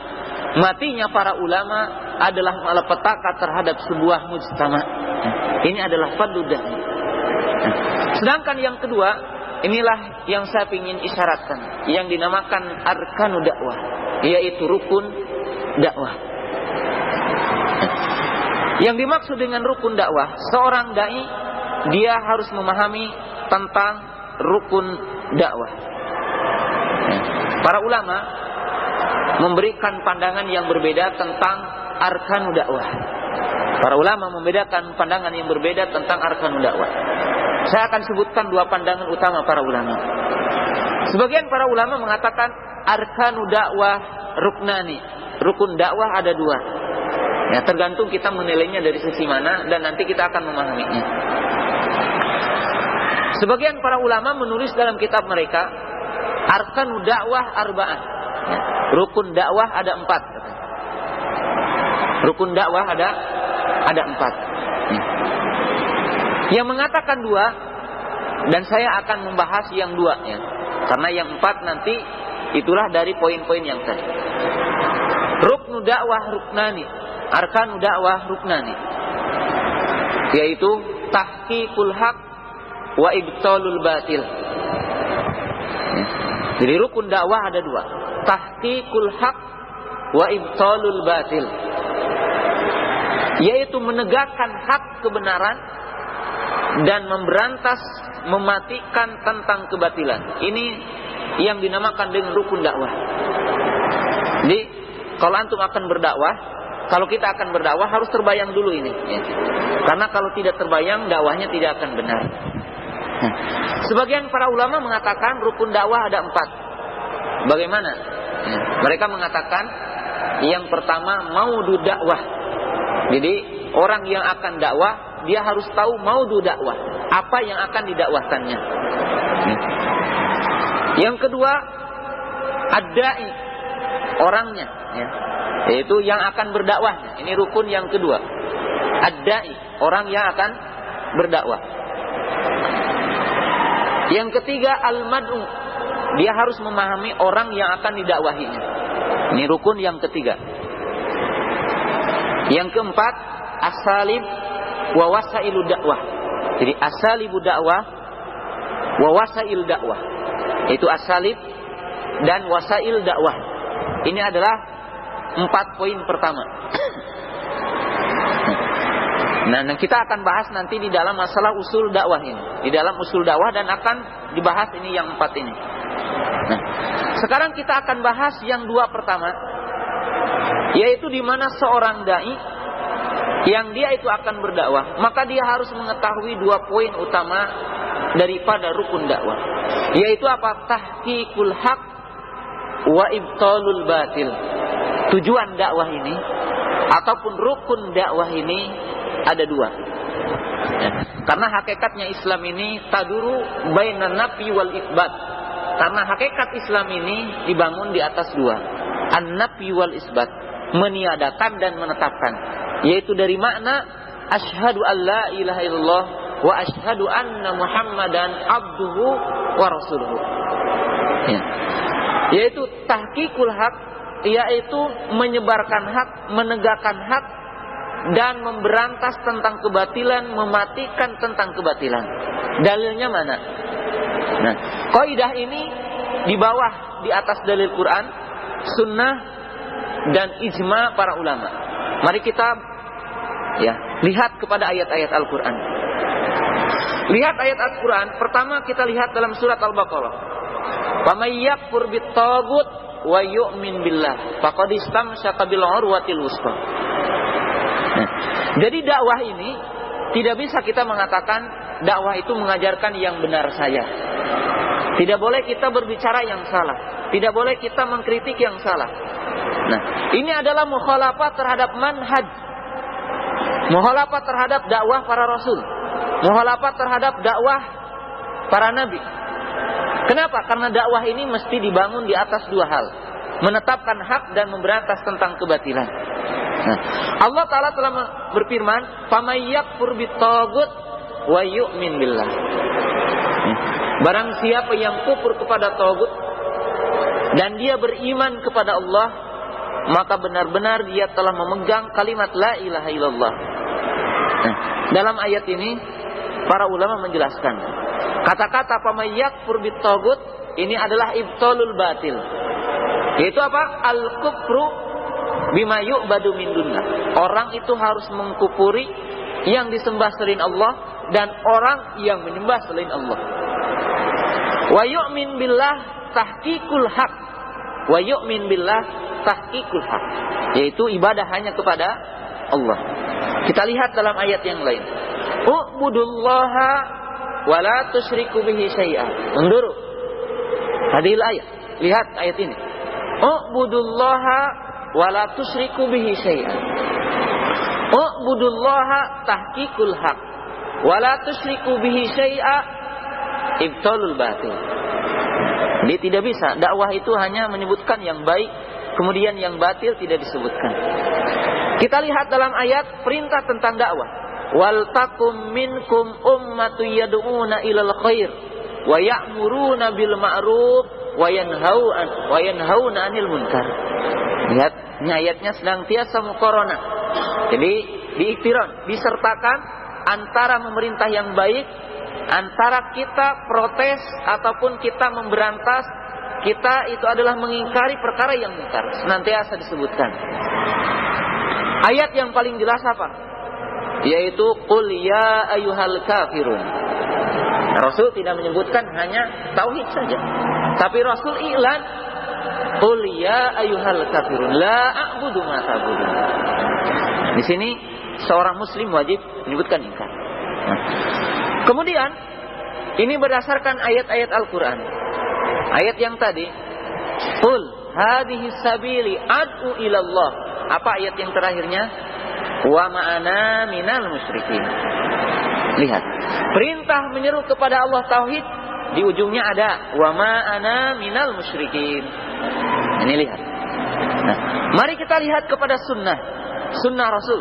Matinya para ulama adalah malapetaka terhadap sebuah mujtama. Ini adalah fadlul dai. Sedangkan yang kedua, inilah yang saya ingin isyaratkan, yang dinamakan arkanu dakwah, yaitu rukun dakwah. Yang dimaksud dengan rukun dakwah, seorang dai dia harus memahami tentang rukun dakwah. Para ulama memberikan pandangan yang berbeda tentang arkanu dakwah. Para ulama membedakan pandangan yang berbeda tentang arkanu dakwah. Saya akan sebutkan 2 pandangan utama para ulama. Sebagian para ulama mengatakan arkanu dakwah ruknani. Rukun dakwah ada 2. Ya, tergantung kita menilainya dari sisi mana, dan nanti kita akan memahaminya. Sebagian para ulama menulis dalam kitab mereka, arkanu dakwah arba'ah. Ya, rukun dakwah ada 4. Rukun dakwah ada 4. Ya. Yang mengatakan 2, dan saya akan membahas yang 2 ya. Karena yang 4 nanti itulah dari poin-poin yang tadi. Ruknu dakwah ruknani, arkanu dakwah ruknani, yaitu tahqiqul haq wa ibtalul batil. Ya. Jadi rukun dakwah ada 2, tahqiqul haq wa ibtalul batil, yaitu menegakkan hak kebenaran dan memberantas, mematikan tentang kebatilan. Ini yang dinamakan dengan rukun dakwah. Jadi kalau antum akan berdakwah, kalau kita akan berdakwah harus terbayang dulu ini, ya. Karena kalau tidak terbayang, dakwahnya tidak akan benar. Sebagian para ulama mengatakan rukun dakwah ada 4. Bagaimana? Ya. Mereka mengatakan yang pertama maudu dakwah. Jadi orang yang akan dakwah, dia harus tahu maudu dakwah, apa yang akan didakwahkannya. Ya. Yang kedua, ad-da'i, orangnya, ya. Yaitu yang akan berdakwahnya. Ini rukun yang kedua. Ad-da'i, orang yang akan berdakwah. Yang ketiga, al-mad'u, dia harus memahami orang yang akan didakwahinya. Ini rukun yang ketiga. Yang keempat, as-salib wa wasailu dakwah. Jadi as-salibu dakwah wa wasail dakwah. Itu as-salib dan wasail dakwah. Ini adalah 4 poin pertama. Nah, kita akan bahas nanti di dalam masalah usul dakwah ini. Di dalam usul dakwah dan akan dibahas ini yang 4 ini. Nah, sekarang kita akan bahas yang 2 pertama, yaitu di mana seorang dai yang dia itu akan berdakwah, maka dia harus mengetahui 2 poin utama daripada rukun dakwah, yaitu apa? Tahqiqul haq wa ibtalul batil. Tujuan dakwah ini ataupun rukun dakwah ini ada 2. Ya. Karena hakikatnya Islam ini taduru bainan nafi wal isbat. Karena hakikat Islam ini dibangun di atas 2. An-nafi wal isbat, meniadakan dan menetapkan. Yaitu dari makna asyhadu alla ilaha illallah wa asyhadu anna Muhammadan abduhu wa rasuluhu. Ya. Yaitu tahqiqul haq, yaitu menyebarkan hak, menegakkan hak, dan memberantas tentang kebatilan, mematikan tentang kebatilan. Dalilnya mana? Nah, kaidah ini di bawah, di atas dalil Quran, sunnah, dan ijma para ulama. Mari kita lihat kepada ayat-ayat Al-Quran. Lihat ayat Al-Quran. Pertama kita lihat dalam surat Al-Baqarah. Faman yakfur bit-taghut wa yu'min billah faqad istamsaka bil urwatil wuthqa. Jadi dakwah ini tidak bisa kita mengatakan dakwah itu mengajarkan yang benar saja. Tidak boleh kita berbicara yang salah. Tidak boleh kita mengkritik yang salah. Nah, ini adalah mukhalafah terhadap manhaj, mukhalafah terhadap dakwah para rasul, mukhalafah terhadap dakwah para nabi. Kenapa? Karena dakwah ini mesti dibangun di atas 2 hal. Menetapkan hak dan memberantas tentang kebatilan. Nah, Allah Ta'ala telah berfirman, "Faman yakfur bit-taghut wa yu'min billah." Barang siapa yang kufur kepada taghut dan dia beriman kepada Allah, maka benar-benar dia telah memegang kalimat la ilaha illallah. Nah, dalam ayat ini para ulama menjelaskan kata-kata faman yakfur bit-taghut ini adalah ibtalul batil. Yaitu apa? Al-kufru bima yu'badu min dunillah. Orang itu harus mengkufuri yang disembah selain Allah dan orang yang menyembah selain Allah. Wa yu'min billah tahqiqul haq. Wa yu'min billah tahqiqul haq. Yaitu ibadah hanya kepada Allah. Kita lihat dalam ayat yang lain. U'budullaha wa la tusyriku bihi syai'a. Undur. Hadil ayat. Lihat ayat ini. U'budullaha wa la tusyriku bihi syai'an. U'budullaha tahqiqul haq wa la tusyriku bihi syai'a ibtalul batil. Dia tidak bisa. Dakwah itu hanya menyebutkan yang baik, kemudian yang batil tidak disebutkan. Kita lihat dalam ayat perintah tentang dakwah. Wal takum minkum ummatu yad'una ilal khair wa ya'muruna bil ma'ruf wa yanhauna 'anil munkar. Lihat, ini ayatnya sedang tiasa muqaranah. Jadi diiktiran, disertakan antara memerintah yang baik, antara kita protes ataupun kita memberantas, kita itu adalah mengingkari perkara yang munkar. Senantiasa disebutkan. Ayat yang paling jelas apa? Yaitu qul ya ayyuhal kafirun. Rasul tidak menyebutkan hanya tauhid saja, tapi Rasul iklan Qul ya ayyuhal kafirun la a'budu ma ta'budun. Di sini seorang muslim wajib menyebutkan ingkar. Kemudian ini berdasarkan ayat-ayat Al-Qur'an. Ayat yang tadi, qul hadhihi sabili ad'u ila Allah. Apa ayat yang terakhirnya? Wa ma'ana minal musyrikin. Lihat, perintah menyeru kepada Allah tauhid, di ujungnya ada wa ma'ana minal musyrikin. Ini lihat. Nah, mari kita lihat kepada sunnah Rasul,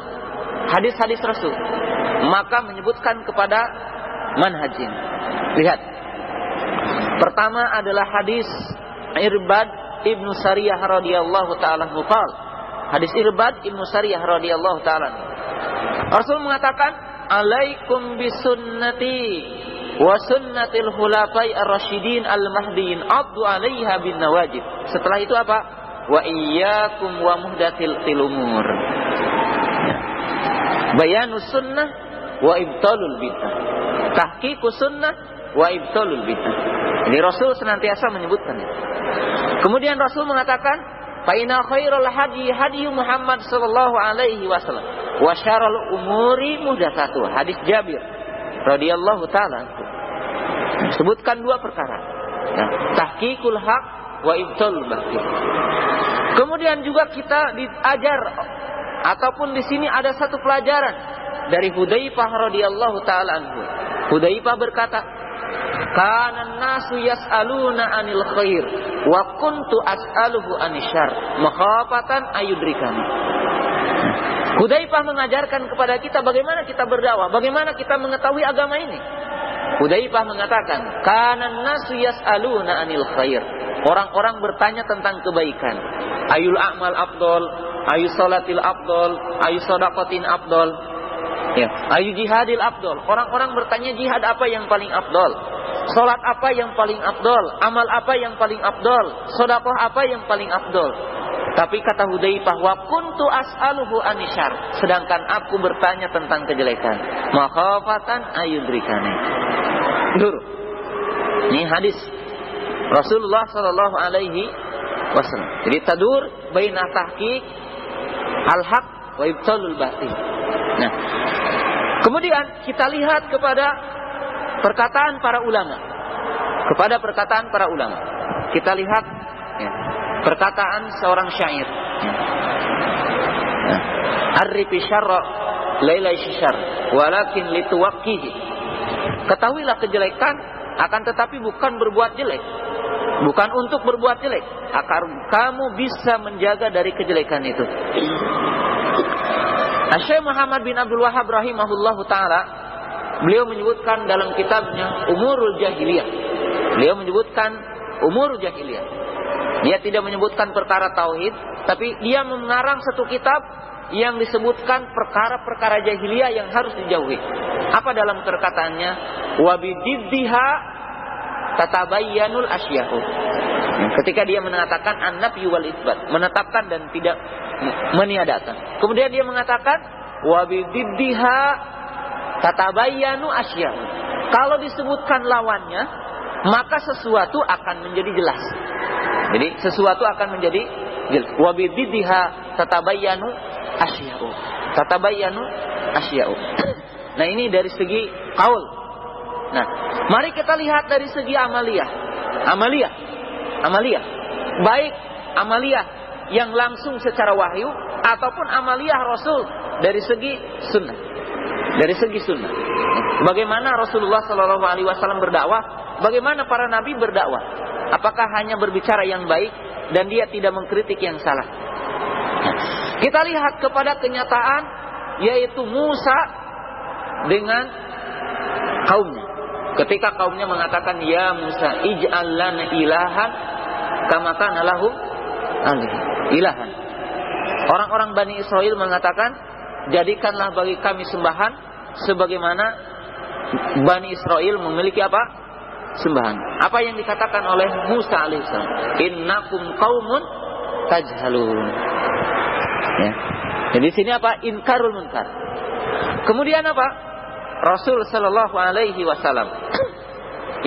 hadis-hadis Rasul, maka menyebutkan kepada manhajin. Lihat, pertama adalah hadis Irbad ibnu Sariyah radhiyallahu taala anhu. Hadis Irbad ibnu Sariyah radhiyallahu taala anhu. Rasul mengatakan, alaikum bisunnati wa sunnatil khulafai ar-rasyidin al-mahdiyyin addu 'alaiha bin nawajib. Setelah itu apa? Wa iyyakum wa muhdatsil umur. Bayanus sunnah wa ibtalul bid'ah. Tahqiqus sunnah wa ibtalul bid'ah. Jadi Rasul senantiasa menyebutkan itu. Kemudian Rasul mengatakan, fa inna khairal hadi hadi Muhammad sallallahu alaihi wasallam wa syarrul umuri muhdatsatuh. Hadis Jabir radhiyallahu taala. Sebutkan dua perkara. Ya, tahqiqul haq wa ibtalul batil. Kemudian juga kita diajar ataupun di sini ada satu pelajaran dari Hudzaifah radhiyallahu taala anhu. Hudzaifah berkata, kana nasu yas'aluna 'anil khair wa kuntu as'aluhu 'anil syarr makhafatan ayudrikani. Hudzaifah mengajarkan kepada kita bagaimana kita berdakwah, bagaimana kita mengetahui agama ini. Hudzaifah mengatakan, kana nasu yas'aluna 'anil khair. Orang-orang bertanya tentang kebaikan. Ayul a'mal afdal, ayu salatil afdal, ayu shadaqatin afdal. Ya, ayu jihadil afdal. Orang-orang bertanya jihad apa yang paling afdal? Salat apa yang paling afdal? Amal apa yang paling afdal? Sedekah apa yang paling afdal? Tapi kata Hudzaifah, wa kuntu as'aluhu anisyar. Sedangkan aku bertanya tentang kejelekan. Makhafatan ayudrikani. Dur. Ini hadis Rasulullah sallallahu alaihi wasallam. Jadi tadur baina tahqiq al-haq wa ibtalul batil. Nah, kemudian kita lihat kepada perkataan para ulama. Kepada perkataan para ulama. Kita lihat ya, perkataan seorang syair. Ya. Arrifi syarra lailai syarr walakin lituwaqqihi. Ketahuilah kejelekan akan tetapi bukan berbuat jelek. Bukan untuk berbuat jelek, agar kamu bisa menjaga dari kejelekan itu. Syekh Muhammad bin Abdul Wahhab rahimahullahu taala, beliau menyebutkan dalam kitabnya Umurul Jahiliyah. Beliau menyebutkan Umurul Jahiliyah. Dia tidak menyebutkan perkara tauhid, tapi dia mengarang satu kitab yang disebutkan perkara-perkara jahiliyah yang harus dijauhi. Apa dalam perkataannya? Wa bididdiha tatabayyanul asyahu. Ketika dia mengatakan an-nafyu wal itsbat, menetapkan dan tidak meniadakan. Kemudian dia mengatakan wa bididdiha tatabayyanu asyahu. Kalau disebutkan lawannya, maka sesuatu akan menjadi jelas. Jadi sesuatu akan menjadi jelas. Wa bididdiha tatabayyanu asyahu. Tatabayyanu asyahu. Nah, ini dari segi qaul. Nah, mari kita lihat dari segi amaliyah. Amaliyah. Baik amaliyah yang langsung secara wahyu ataupun amaliyah Rasul dari segi sunnah. Dari segi sunnah. Bagaimana Rasulullah SAW berdakwah? Bagaimana para nabi berdakwah? Apakah hanya berbicara yang baik dan dia tidak mengkritik yang salah? Kita lihat kepada kenyataan, yaitu Musa dengan kaumnya. Ketika kaumnya mengatakan, ya Musa, ij'al lana ilahan kama kana lahum ilahan. Orang-orang Bani Israel mengatakan, jadikanlah bagi kami sembahan sebagaimana Bani Israel memiliki apa? Sembahan. Apa yang dikatakan oleh Musa alaihissalam? Innakum qaumun tajhalun. Ya. Jadi di sini apa? Inkarul munkar. Kemudian apa? Rasul sallallahu alaihi wasallam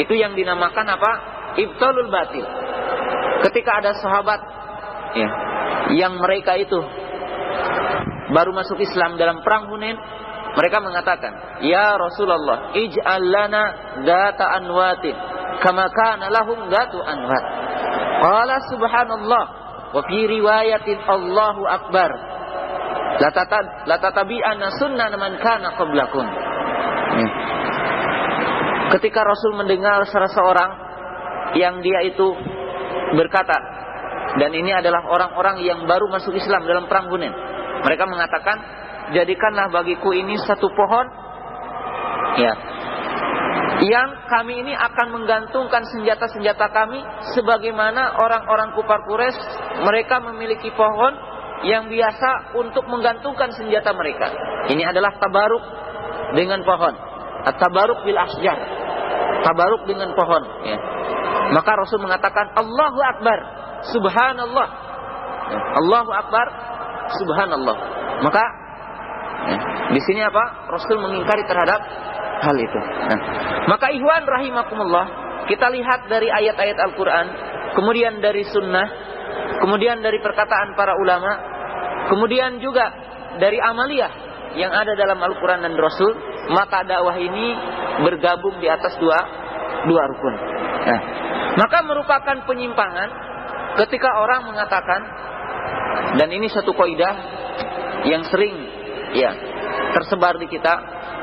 itu yang dinamakan apa? Ibtalul batil. ketika ada sahabat ya, yang mereka itu baru masuk Islam dalam perang Hunain, mereka mengatakan, "Ya Rasulullah, ij'al lana data anwatin kama kana lahum datu anwat." Qala subhanallah, wa fi riwayatin Allahu akbar, la tatabi'anna sunnah man kana qablakum. Ketika Rasul mendengar salah seorang yang dia itu berkata, dan ini adalah orang-orang yang baru masuk Islam dalam perang Hunain, mereka mengatakan, jadikanlah bagiku ini satu pohon ya, yang kami ini akan menggantungkan senjata-senjata kami sebagaimana orang-orang kufar Quraisy mereka memiliki pohon yang biasa untuk menggantungkan senjata mereka. Ini adalah tabaruk dengan pohon. At-tabaruk bil asjar. Tabaruk dengan pohon ya. Maka Rasul mengatakan, Allahu Akbar, subhanallah. Allahu Akbar, subhanallah. Maka ya, di sini apa? Rasul mengingkari terhadap hal itu. Nah, maka ikhwan rahimakumullah, kita lihat dari ayat-ayat Al-Quran, kemudian dari sunnah, kemudian dari perkataan para ulama, kemudian juga dari amaliyah yang ada dalam Al-Quran dan Rasul, maka dakwah ini bergabung di atas dua rukun. Nah, maka merupakan penyimpangan ketika orang mengatakan, dan ini satu kaidah yang sering ya tersebar di kita,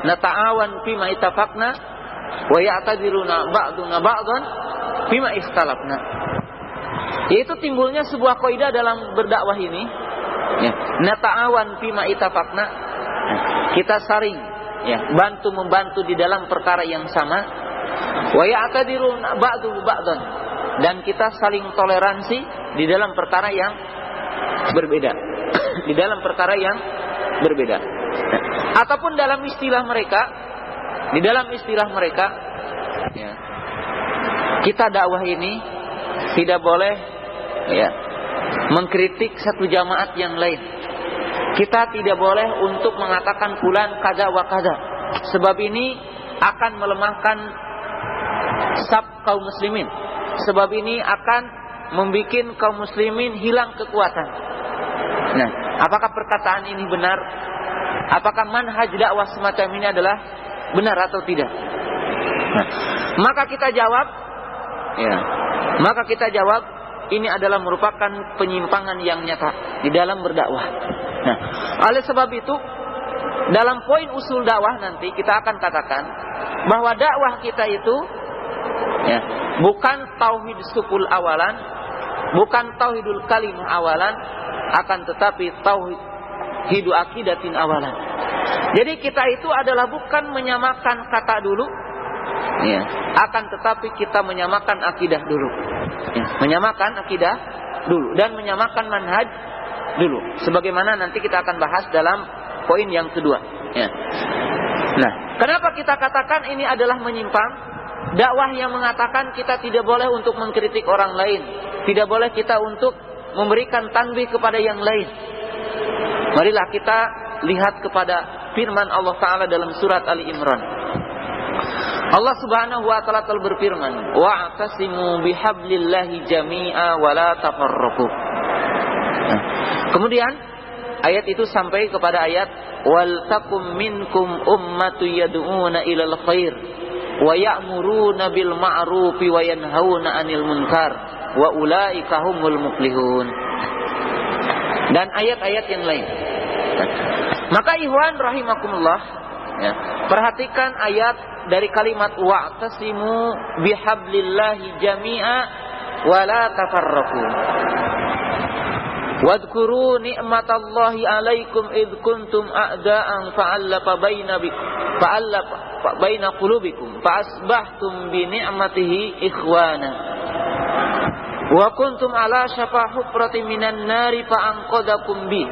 nata'awan fima ittafaqna wa ya'tadiruna ba'duna ba'dan fima ikhtalafna. Yaitu timbulnya sebuah kaidah dalam berdakwah ini ya, nata'awan fima ittafaqna, kita saling ya bantu membantu di dalam perkara yang sama, wa ya'tadiruna ba'du ba'dan, dan kita saling toleransi di dalam perkara yang berbeda. Di dalam perkara yang berbeda. Ataupun dalam istilah mereka, di dalam istilah mereka ya, kita dakwah ini tidak boleh ya mengkritik satu jamaat yang lain. Kita tidak boleh untuk mengatakan fulan kada wa kada, sebab ini akan melemahkan saf kaum muslimin. Sebab ini akan membuat kaum muslimin hilang kekuatan. Nah, apakah perkataan ini benar? Apakah manhaj dakwah semacam ini adalah benar atau tidak? Nah, maka kita jawab, ya, maka kita jawab ini adalah merupakan penyimpangan yang nyata di dalam berdakwah. Nah, oleh sebab itu, dalam poin usul dakwah nanti kita akan katakan bahwa dakwah kita itu, ya, bukan tauhid sukul awalan, bukan tauhidul kalimah awalan, akan tetapi tauhidu akidatin awalan. Jadi kita itu adalah bukan menyamakan kata dulu, ya, akan tetapi kita menyamakan akidah dulu, ya, menyamakan akidah dulu dan menyamakan manhaj dulu. Sebagaimana nanti kita akan bahas dalam poin yang kedua. Ya. Nah, kenapa kita katakan ini adalah menyimpang? Dakwah yang mengatakan kita tidak boleh untuk mengkritik orang lain, tidak boleh kita untuk memberikan tanbih kepada yang lain. Marilah kita lihat kepada firman Allah Ta'ala dalam surat Ali Imran. Allah Subhanahu wa Ta'ala telah berfirman, wa'tasimu bihablillahi jami'a wa la tafarraqu. Nah, kemudian ayat itu sampai kepada ayat wal takum minkum ummatu yad'una ilal khair wa ya'muruna bil ma'rufi wa yanhauna 'anil munkar wa ulaika humul muflihun, dan ayat-ayat yang lain. Maka ikhwan rahimakumullah, ya, perhatikan ayat dari kalimat wa'tasimu bihablillahi jami'a wa la tafarraqu. Wadhkuru ni'matallahi 'alaikum id kuntum a'da'an fa'alafa baina qulubikum fa'asbahtum bi ni'matihi ikhwana wa kuntum ala syafa hufratin minan nari fa'anqadhakum bi.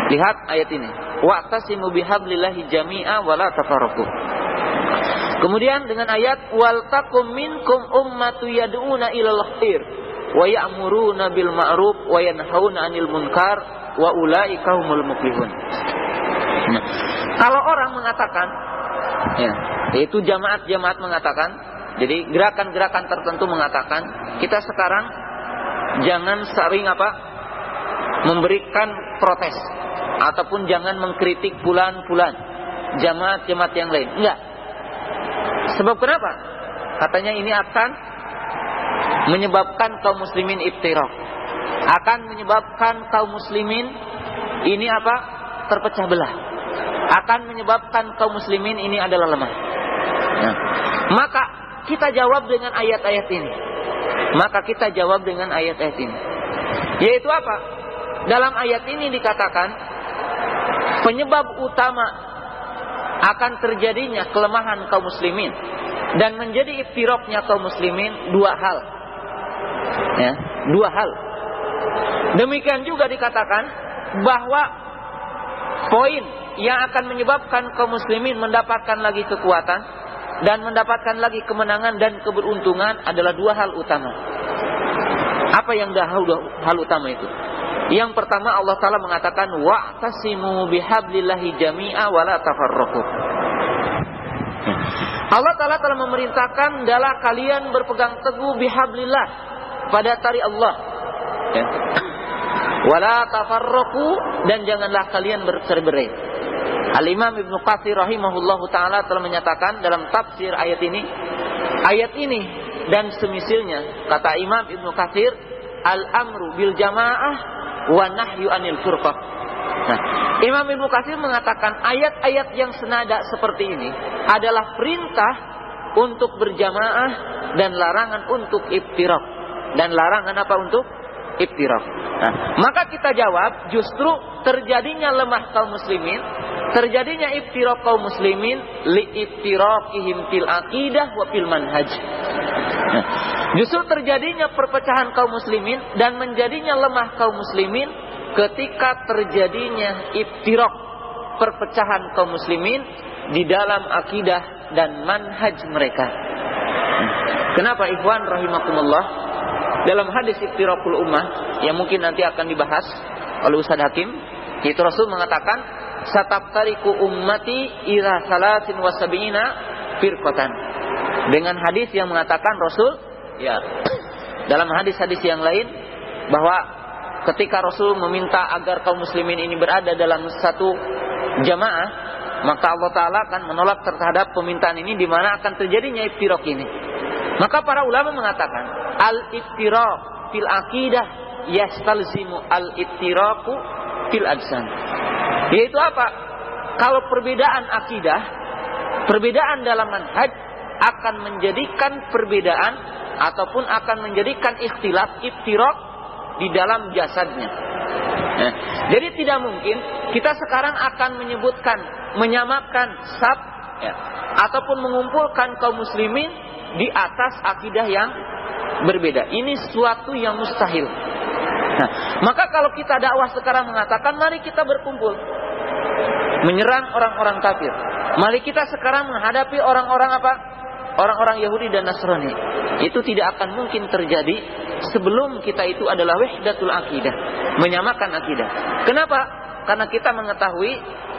Lihat ayat ini, wa'tasimu bihablillahi jami'a wa la tafarraqu. Kemudian dengan ayat wal takum minkum ummatu yad'una ilal khair wa ya'muruna bil ma'ruf wa yanhauna 'anil munkar wa ulaika humul muflihun. Nah, kalau orang mengatakan, ya, yaitu jamaat-jamaat mengatakan Jadi gerakan-gerakan tertentu mengatakan kita sekarang jangan sering memberikan protes ataupun jangan mengkritik fulan-fulan, jamaat-jamaat yang lain. Enggak. Sebab kenapa? Katanya ini akan menyebabkan kaum muslimin iftiraq. Akan menyebabkan kaum muslimin ini terpecah belah. Akan menyebabkan kaum muslimin ini adalah lemah. Nah, maka kita jawab dengan ayat-ayat ini. Yaitu apa? Dalam ayat ini dikatakan penyebab utama akan terjadinya kelemahan kaum muslimin dan menjadi iftiraqnya kaum muslimin dua hal. Ya, dua hal. Demikian juga dikatakan bahwa poin yang akan menyebabkan kaum muslimin mendapatkan lagi kekuatan dan mendapatkan lagi kemenangan dan keberuntungan adalah dua hal utama. Apa yang hal utama itu? Yang pertama Allah Ta'ala mengatakan wa'tasimu bihablillahi jami'a wa la tafarraqu. Allah Ta'ala telah memerintahkan adalah kalian berpegang teguh bihablillah pada tali Allah. Ya. Wa la tafarraqu, dan janganlah kalian bercerai-berai. Al-Imam Ibnu Katsir rahimahullahu ta'ala telah menyatakan dalam tafsir ayat ini dan semisilnya, kata Imam Ibnu Katsir, al-amru bil jamaah wa nahyu anil furqah. Nah, Imam Ibnu Katsir mengatakan ayat-ayat yang senada seperti ini adalah perintah untuk berjamaah dan larangan untuk iftiraq. Dan larangan untuk iftiraq. Nah, maka kita jawab justru terjadinya lemah kaum muslimin, terjadinya iftiraq kaum muslimin li iftiraqihim fil aqidah wa fil manhaj. Nah, justru terjadinya perpecahan kaum muslimin dan menjadinya lemah kaum muslimin ketika terjadinya iftiraq, perpecahan kaum muslimin di dalam akidah dan manhaj mereka. Kenapa ikhwan rahimakumullah? Dalam hadis iftiraqul ummah yang mungkin nanti akan dibahas oleh Ustaz Hakim, itu Rasul mengatakan sataftariku ummati ila salasin wa sab'ina firqatan. Dengan hadis yang mengatakan Rasul, ya, dalam hadis-hadis yang lain bahwa ketika Rasul meminta agar kaum muslimin ini berada dalam satu jamaah, maka Allah Ta'ala akan menolak terhadap permintaan ini di mana akan terjadinya iftiraq ini. Maka para ulama mengatakan al-iftiraq fil aqidah yastalzimu al-iftiraqu fil ajsan. Yaitu apa? Kalau perbedaan akidah, perbedaan dalam manhaj akan menjadikan perbedaan ataupun akan menjadikan ikhtilaf, iftiraq di dalam jasadnya. Nah, jadi tidak mungkin kita sekarang akan menyamakan saf, ya, ataupun mengumpulkan kaum muslimin di atas akidah yang berbeda. Ini suatu yang mustahil. Nah, maka kalau kita dakwah sekarang mengatakan mari kita berkumpul menyerang orang-orang kafir, mari kita sekarang menghadapi orang-orang Yahudi dan Nasrani, itu tidak akan mungkin terjadi sebelum kita itu adalah wahdatul akidah, menyamakan akidah. Kenapa? Karena kita mengetahui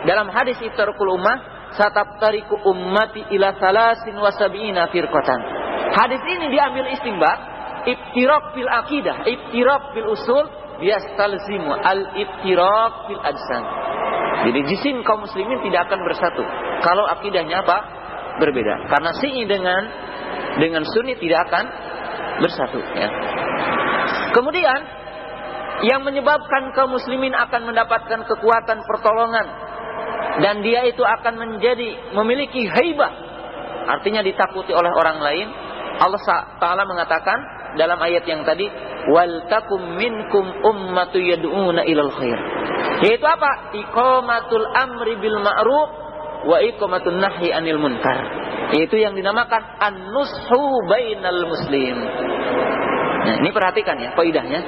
dalam hadis iftiraqul ummah sataftariku ummati ila salasin wa sab'ina firqatan. Hadis ini diambil istinbat iftiraq fil akidah, iftiraq fil usul yastalzimu al-iftiraq fil ajsan. Jadi jisim kaum muslimin tidak akan bersatu kalau akidahnya berbeda. Karena Syi'i dengan Sunni tidak akan bersatu, ya. Kemudian yang menyebabkan kaum muslimin akan mendapatkan kekuatan pertolongan dan dia itu akan memiliki haibah, artinya ditakuti oleh orang lain. Allah Ta'ala mengatakan dalam ayat yang tadi, wal takum minkum ummatu yad'una ilal khair. Yaitu apa? Iqamatul amri bil ma'ruf wa iqamatun nahyi anil munkar. Yaitu yang dinamakan an-nushu bainal muslim. Nah, ini perhatikan ya faidahnya.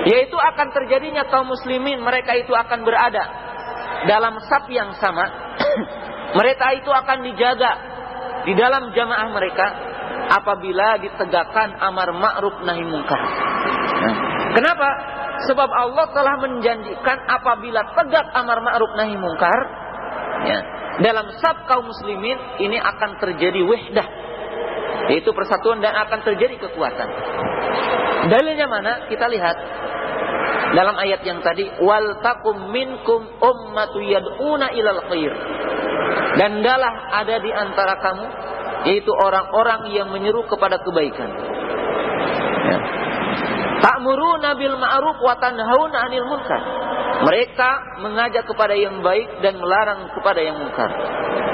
Yaitu akan terjadinya kaum muslimin, mereka itu akan berada dalam saf yang sama. Mereka itu akan dijaga di dalam jamaah mereka apabila ditegakkan amar ma'ruf nahi munkar. Nah, kenapa? Sebab Allah telah menjanjikan apabila tegak amar ma'ruf nahi munkar, ya, dalam saf kaum muslimin ini akan terjadi wahdah. Yaitu persatuan dan akan terjadi kekuatan. Dalilnya mana? Kita lihat dalam ayat yang tadi, wal takum minkum ummatu yad'una ilal khair. Dan adalah ada di antara kamu, yaitu orang-orang yang menyeru kepada kebaikan. Ya. Ta'muruna bil ma'ruf wa tanhauna 'anil munkar. Mereka mengajak kepada yang baik dan melarang kepada yang munkar.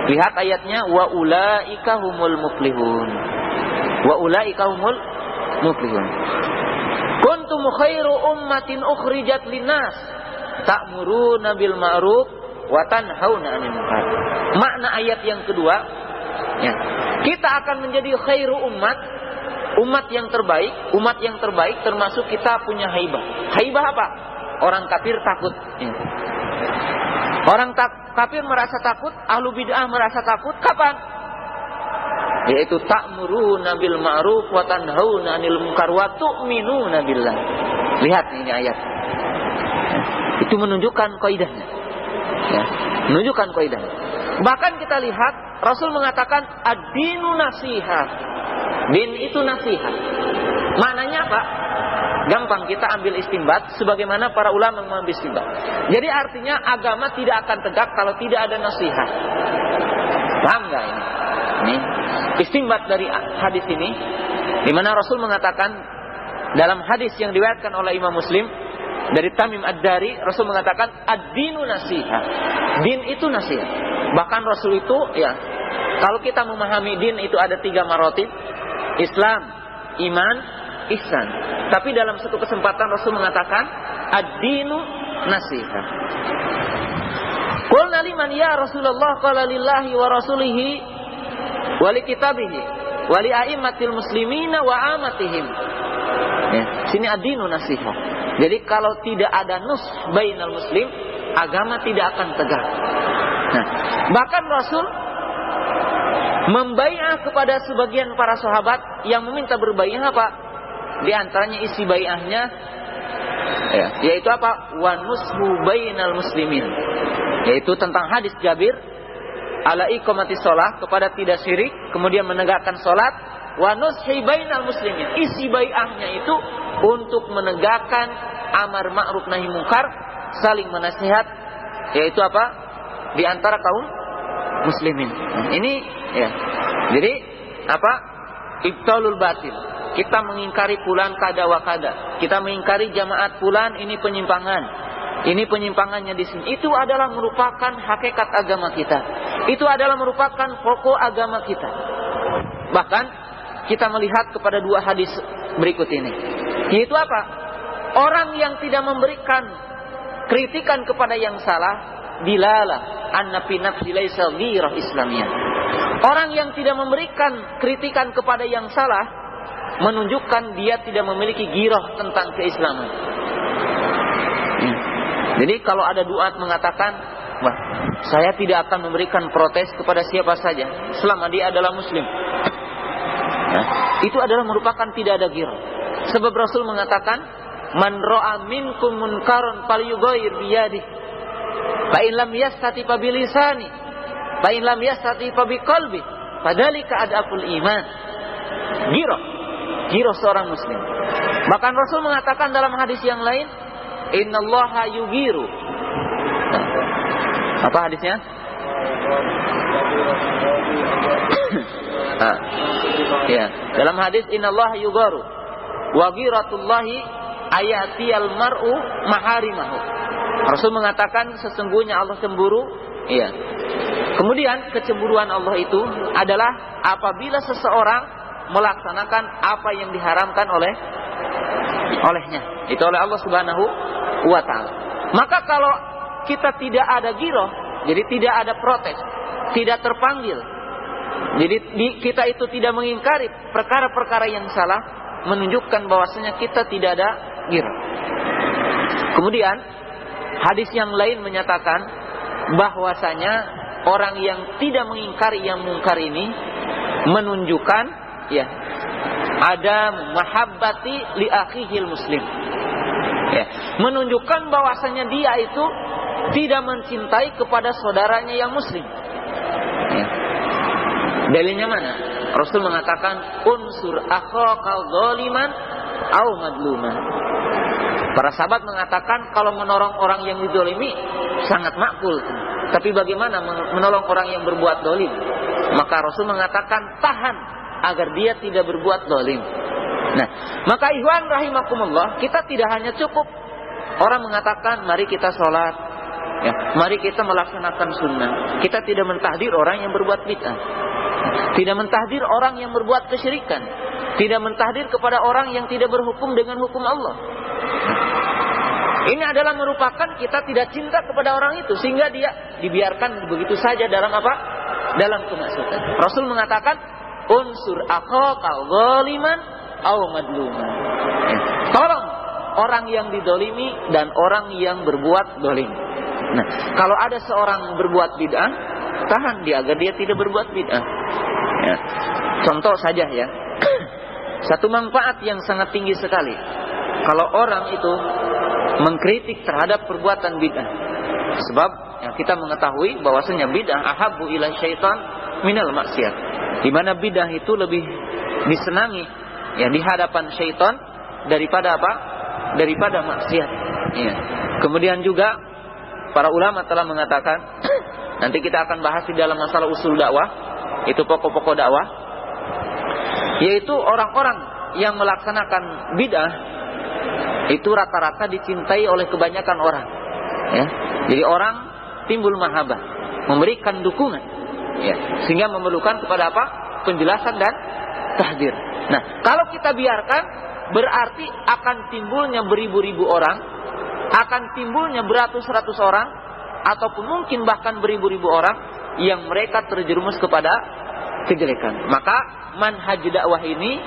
Lihat ayatnya, wa ulaika humul muflihun. Wa ulaika humul muflihun. Kuntum khairu ummatin ukhrijat linnas ta'muruna bil ma'ruf wa tanhauna 'anil munkar. Makna ayat yang kedua, ya, kita akan menjadi khairu umat, umat yang terbaik termasuk kita punya haibah. Haibah apa? Orang kafir takut. Ya. Orang kafir merasa takut, ahlu bid'ah merasa takut. Kapan? Yaitu ta'muruna bil ma'ruf wa tanhauna 'anil munkar wa tu'minuna billah. Lihat ini ayat. Ya. Itu menunjukkan kaidahnya. Ya. Menunjukkan kaidahnya. Bahkan kita lihat Rasul mengatakan ad-dinu nasihat. Din itu nasihat. Maknanya apa? Gampang kita ambil istinbat sebagaimana para ulama mengambil istinbat. Jadi artinya agama tidak akan tegak kalau tidak ada nasihat. Paham enggak ini? Ini istinbat dari hadis ini, di mana Rasul mengatakan dalam hadis yang diriwayatkan oleh Imam Muslim dari Tamim Ad-Dari, Rasul mengatakan ad-dinu nasihat. Din itu nasihat. Bahkan Rasul itu, ya, kalau kita memahami din itu ada 3 maratib: Islam, iman, ihsan. Tapi dalam satu kesempatan Rasul mengatakan ad-dinu nasihat. Qulna liman ya Rasulullah? Qala lillahi wa rasulihi wa li kitabihi wa li a'immatil muslimina wa amatihim. Ya, sini ad-dinu nasihat. Jadi kalau tidak ada nus bainal muslim, agama tidak akan tegak. Nah, bahkan Rasul membai'ah kepada sebagian para sahabat yang meminta berbai'ah apa? Di antaranya isi bai'ahnya, ya, yaitu apa? Wa nushu bainal muslimin. Yaitu tentang hadis Jabir, ala iqamatis shalah, kepada tidak syirik, kemudian menegakkan salat, wa nushi bainal muslimin. Isi bai'ahnya itu untuk menegakkan amar ma'ruf nahi munkar, saling menasihat, yaitu apa? Di antara kaum muslimin. Ini, ya. Jadi apa? Ibtalul batil. Kita mengingkari fulan kada wa kada. Kita mengingkari jamaat fulan, ini penyimpangan. Ini penyimpangannya di sini. Itu adalah merupakan hakikat agama kita. Itu adalah merupakan pokok agama kita. Bahkan kita melihat kepada 2 hadis berikut ini. Yaitu apa? Orang yang tidak memberikan kritikan kepada yang salah, dilalah anna fi nafsi laisa ghirah islamiyah. Orang yang tidak memberikan kritikan kepada yang salah menunjukkan dia tidak memiliki ghirah tentang keislaman. Jadi kalau ada duat mengatakan, wah, saya tidak akan memberikan protes kepada siapa saja selama dia adalah muslim. Nah, itu adalah merupakan tidak ada ghirah. Sebab Rasul mengatakan, man ra'a minkum munkaran falyughayyir biyadihi. Fa in lam yastati fa bilisani, fa in lam yastati fa biqalbi, fadzalika adaful iman. Ghirah seorang muslim. Bahkan Rasul mengatakan dalam hadis yang lain, innallaha yughiru. Nah, apa hadisnya? Ya, dalam hadis innallaha yugharu wa ghiratullahi ayatiyal mar'u maharimahu. Rasul mengatakan sesungguhnya Allah cemburu, iya. Kemudian kecemburuan Allah itu adalah apabila seseorang melaksanakan apa yang diharamkan olehnya. Itu oleh Allah Subhanahu wa taala. Maka kalau kita tidak ada ghirah, jadi tidak ada protes, tidak terpanggil. Jadi kita itu tidak mengingkari perkara-perkara yang salah, menunjukkan bahwasanya kita tidak ada ghirah. Kemudian hadis yang lain menyatakan bahwasanya orang yang tidak mengingkari yang mungkar ini menunjukkan, ya, ada mahabbati li akhihil muslim. Ya, menunjukkan bahwasanya dia itu tidak mencintai kepada saudaranya yang muslim. Ya. Dalilnya mana? Rasul mengatakan unsur akhaka zaliman au madluman. Para sahabat mengatakan kalau menolong orang yang dizalimi sangat makbul. Tapi bagaimana menolong orang yang berbuat zalim? Maka Rasul mengatakan tahan agar dia tidak berbuat zalim. Nah, maka ikhwan rahimakumullah, kita tidak hanya cukup orang mengatakan mari kita sholat, ya, mari kita melaksanakan sunnah. Kita tidak mentahdir orang yang berbuat bid'ah, tidak mentahdir orang yang berbuat kesyirikan, tidak mentahdir kepada orang yang tidak berhukum dengan hukum Allah. Ini adalah merupakan kita tidak cinta kepada orang itu sehingga dia dibiarkan begitu saja dalam apa? Dalam kemaksiatan. Rasul mengatakan unsur akhaka zaliman au madluman. Tolong orang yang didolimi dan orang yang berbuat dolim. Nah, kalau ada seorang berbuat bid'ah, tahan dia agar dia tidak berbuat bid'ah. Ya. Contoh saja ya, satu manfaat yang sangat tinggi sekali kalau orang itu mengkritik terhadap perbuatan bid'ah. Sebab yang kita mengetahui bahwasanya bid'ah ahabbu ila syaitan minal maksiat. Di mana bid'ah itu lebih disenangi ya di hadapan syaitan daripada apa? Daripada maksiat. Ya. Kemudian juga para ulama telah mengatakan, nanti kita akan bahas di dalam masalah usul dakwah, itu pokok-pokok dakwah, yaitu orang-orang yang melaksanakan bid'ah itu rata-rata dicintai oleh kebanyakan orang. Ya. Jadi orang timbul mahabbah, memberikan dukungan, ya, sehingga memerlukan kepada apa? Penjelasan dan tahdir. Nah, kalau kita biarkan, berarti akan timbulnya beribu-ribu orang, akan timbulnya beratus-ratus orang, ataupun mungkin bahkan beribu-ribu orang yang mereka terjerumus kepada kejelekan. Maka manhaj dakwah ini,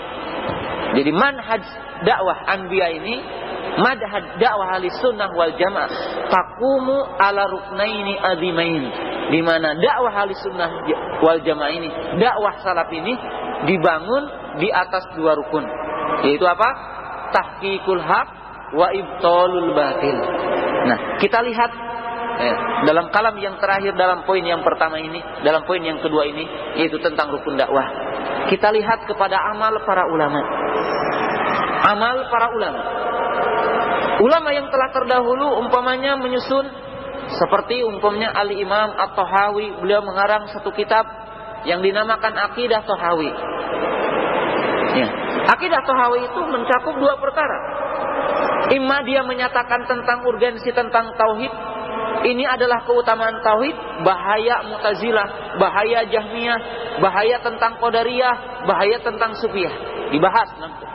jadi manhaj dakwah anbiya ini, manhaj dakwah ahli sunnah wal jamaah, taqumu ala ruknaini azimain, di mana dakwah ahli sunnah wal jamaah ini, dakwah salaf ini dibangun di atas dua rukun, yaitu apa? Tahqiqul haq wa ibtalul batil. Nah, kita lihat dalam kalam yang terakhir, dalam poin yang pertama ini, dalam poin yang kedua ini, yaitu tentang rukun dakwah. Kita lihat kepada amal para ulama. Amal para ulama. Ulama yang telah terdahulu umpamanya menyusun seperti umpamanya Al-Imam At-Tahawi, beliau mengarang satu kitab yang dinamakan Aqidah Tahawi. Ya. Aqidah Tahawi itu mencakup dua perkara. Imma dia menyatakan tentang urgensi tentang tauhid, ini adalah keutamaan tauhid, bahaya Mu'tazilah, bahaya Jahmiyah, bahaya tentang Qadariyah, bahaya tentang Sufiyah, dibahas nanti.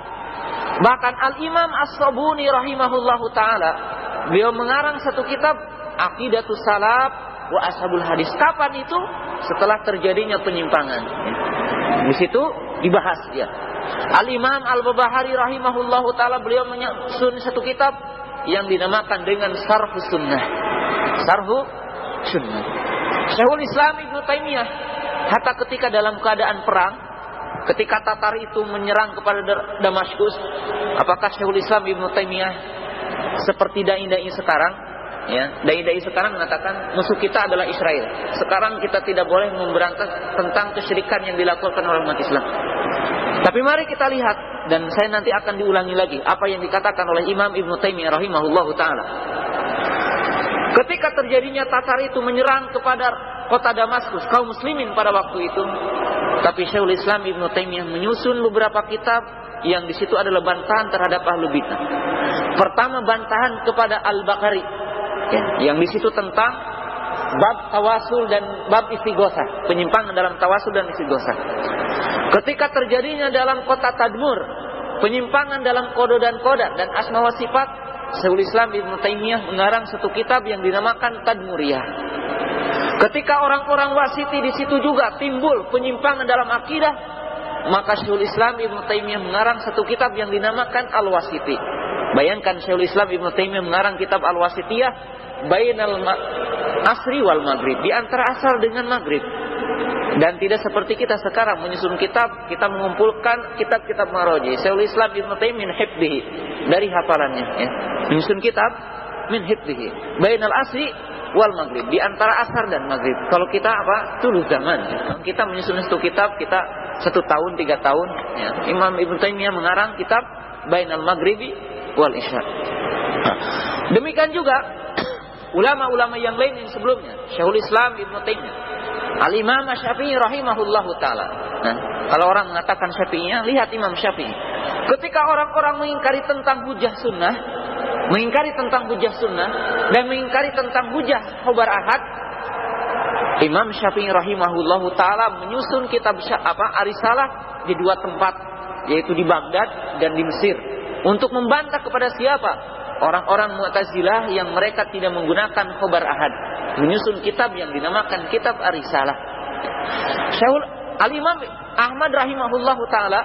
Bahkan Al-Imam As-Sabuni rahimahullahu ta'ala, beliau mengarang satu kitab Aqidatus Salaf wa Ashabul Hadis. Kapan itu? Setelah terjadinya penyimpangan. Di situ dibahas dia. Al-Imam Al-Barbahari rahimahullahu ta'ala, beliau menyusun satu kitab yang dinamakan dengan Syarhus Sunnah. Syarhus Sunnah. Syekhul Islam Ibnu Taimiyah, hatta ketika dalam keadaan perang, ketika Tatar itu menyerang kepada Damaskus, apakah Syekhul Islam Ibnu Taimiyah seperti dai-dai sekarang? Ya, dai-dai sekarang mengatakan musuh kita adalah Israel. Sekarang kita tidak boleh memberantas tentang kesyirikan yang dilakukan oleh umat Islam. Tapi mari kita lihat, dan saya nanti akan diulangi lagi apa yang dikatakan oleh Imam Ibnu Taimiyah rahimahullahu taala. Ketika terjadinya Tatar itu menyerang kepada kota Damaskus, kaum muslimin pada waktu itu, tapi Syekhul Islam Ibnu Taimiyah menyusun beberapa kitab yang di situ adalah bantahan terhadap ahlu bid'ah. Pertama, bantahan kepada Al-Baqari, ya, yang di situ tentang bab tawasul dan bab istighosah, penyimpangan dalam tawasul dan istighosah. Ketika terjadinya dalam kota Tadmur, penyimpangan dalam kodo dan koda dan asma wa sifat, Syekhul Islam Ibnu Taimiyah mengarang satu kitab yang dinamakan Tadmuriyah. Ketika orang-orang Wasiti di situ juga timbul penyimpangan dalam akidah, maka Syekhul Islam Ibnu Taimiyah mengarang satu kitab yang dinamakan Al-Wasiti. Bayangkan Syekhul Islam Ibnu Taimiyah mengarang kitab Al-Wasitiyah bainal asri wal maghrib, di antara asar dengan maghrib. Dan tidak seperti kita sekarang menyusun kitab, kita mengumpulkan kitab-kitab maraji. Syekhul Islam Ibnu Taimiyah min hifdhihi, dari hafalannya, ya. Menyusun kitab min hifdhihi bainal asri wal maghrib, di antara asar dan maghrib. Kalau kita apa? Tuluh zaman. Kita menyusun satu kitab, kita 1 tahun, 3 tahun. Ya. Imam Ibnu Taimiyah mengarang kitab Bainal Maghribi wal Isya. Demikian juga ulama-ulama yang lain yang sebelumnya, Syekhul Islam Ibnu Taimiyah, Al-Imam Syafi'i rahimahullahu taala. Nah, kalau orang mengatakan Syafi'iyah, lihat Imam Syafi'i. Ketika orang-orang mengingkari tentang hujah sunnah, dan mengingkari tentang hujah khabar ahad, Imam Syafi'i rahimahullahu taala menyusun kitab Ar-Risalah di 2 tempat, yaitu di Baghdad dan di Mesir, untuk membantah kepada siapa? Orang-orang Mu'tazilah yang mereka tidak menggunakan khabar ahad, menyusun kitab yang dinamakan kitab Ar-Risalah. Syaikhul Al-Imam Ahmad rahimahullahu taala,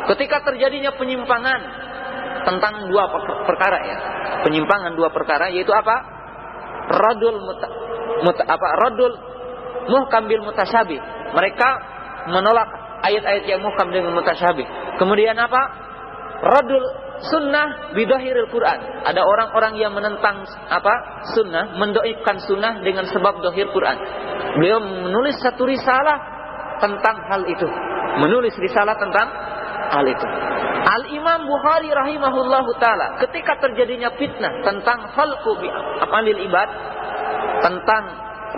ketika terjadinya penyimpangan tentang 2 perkara ya. Penyimpangan 2 perkara, yaitu apa? Radul muhkam bil mutasyabih. Mereka menolak ayat-ayat yang muhkam dengan mutasyabih. Kemudian apa? Radul sunnah bidahiril Quran. Ada orang-orang yang menentang sunnah, mendoifkan sunnah dengan sebab dohir Quran. Beliau menulis satu risalah tentang hal itu. Al-Imam Bukhari rahimahullahu taala, ketika terjadinya fitnah tentang khalqu bi af'alil ibad, tentang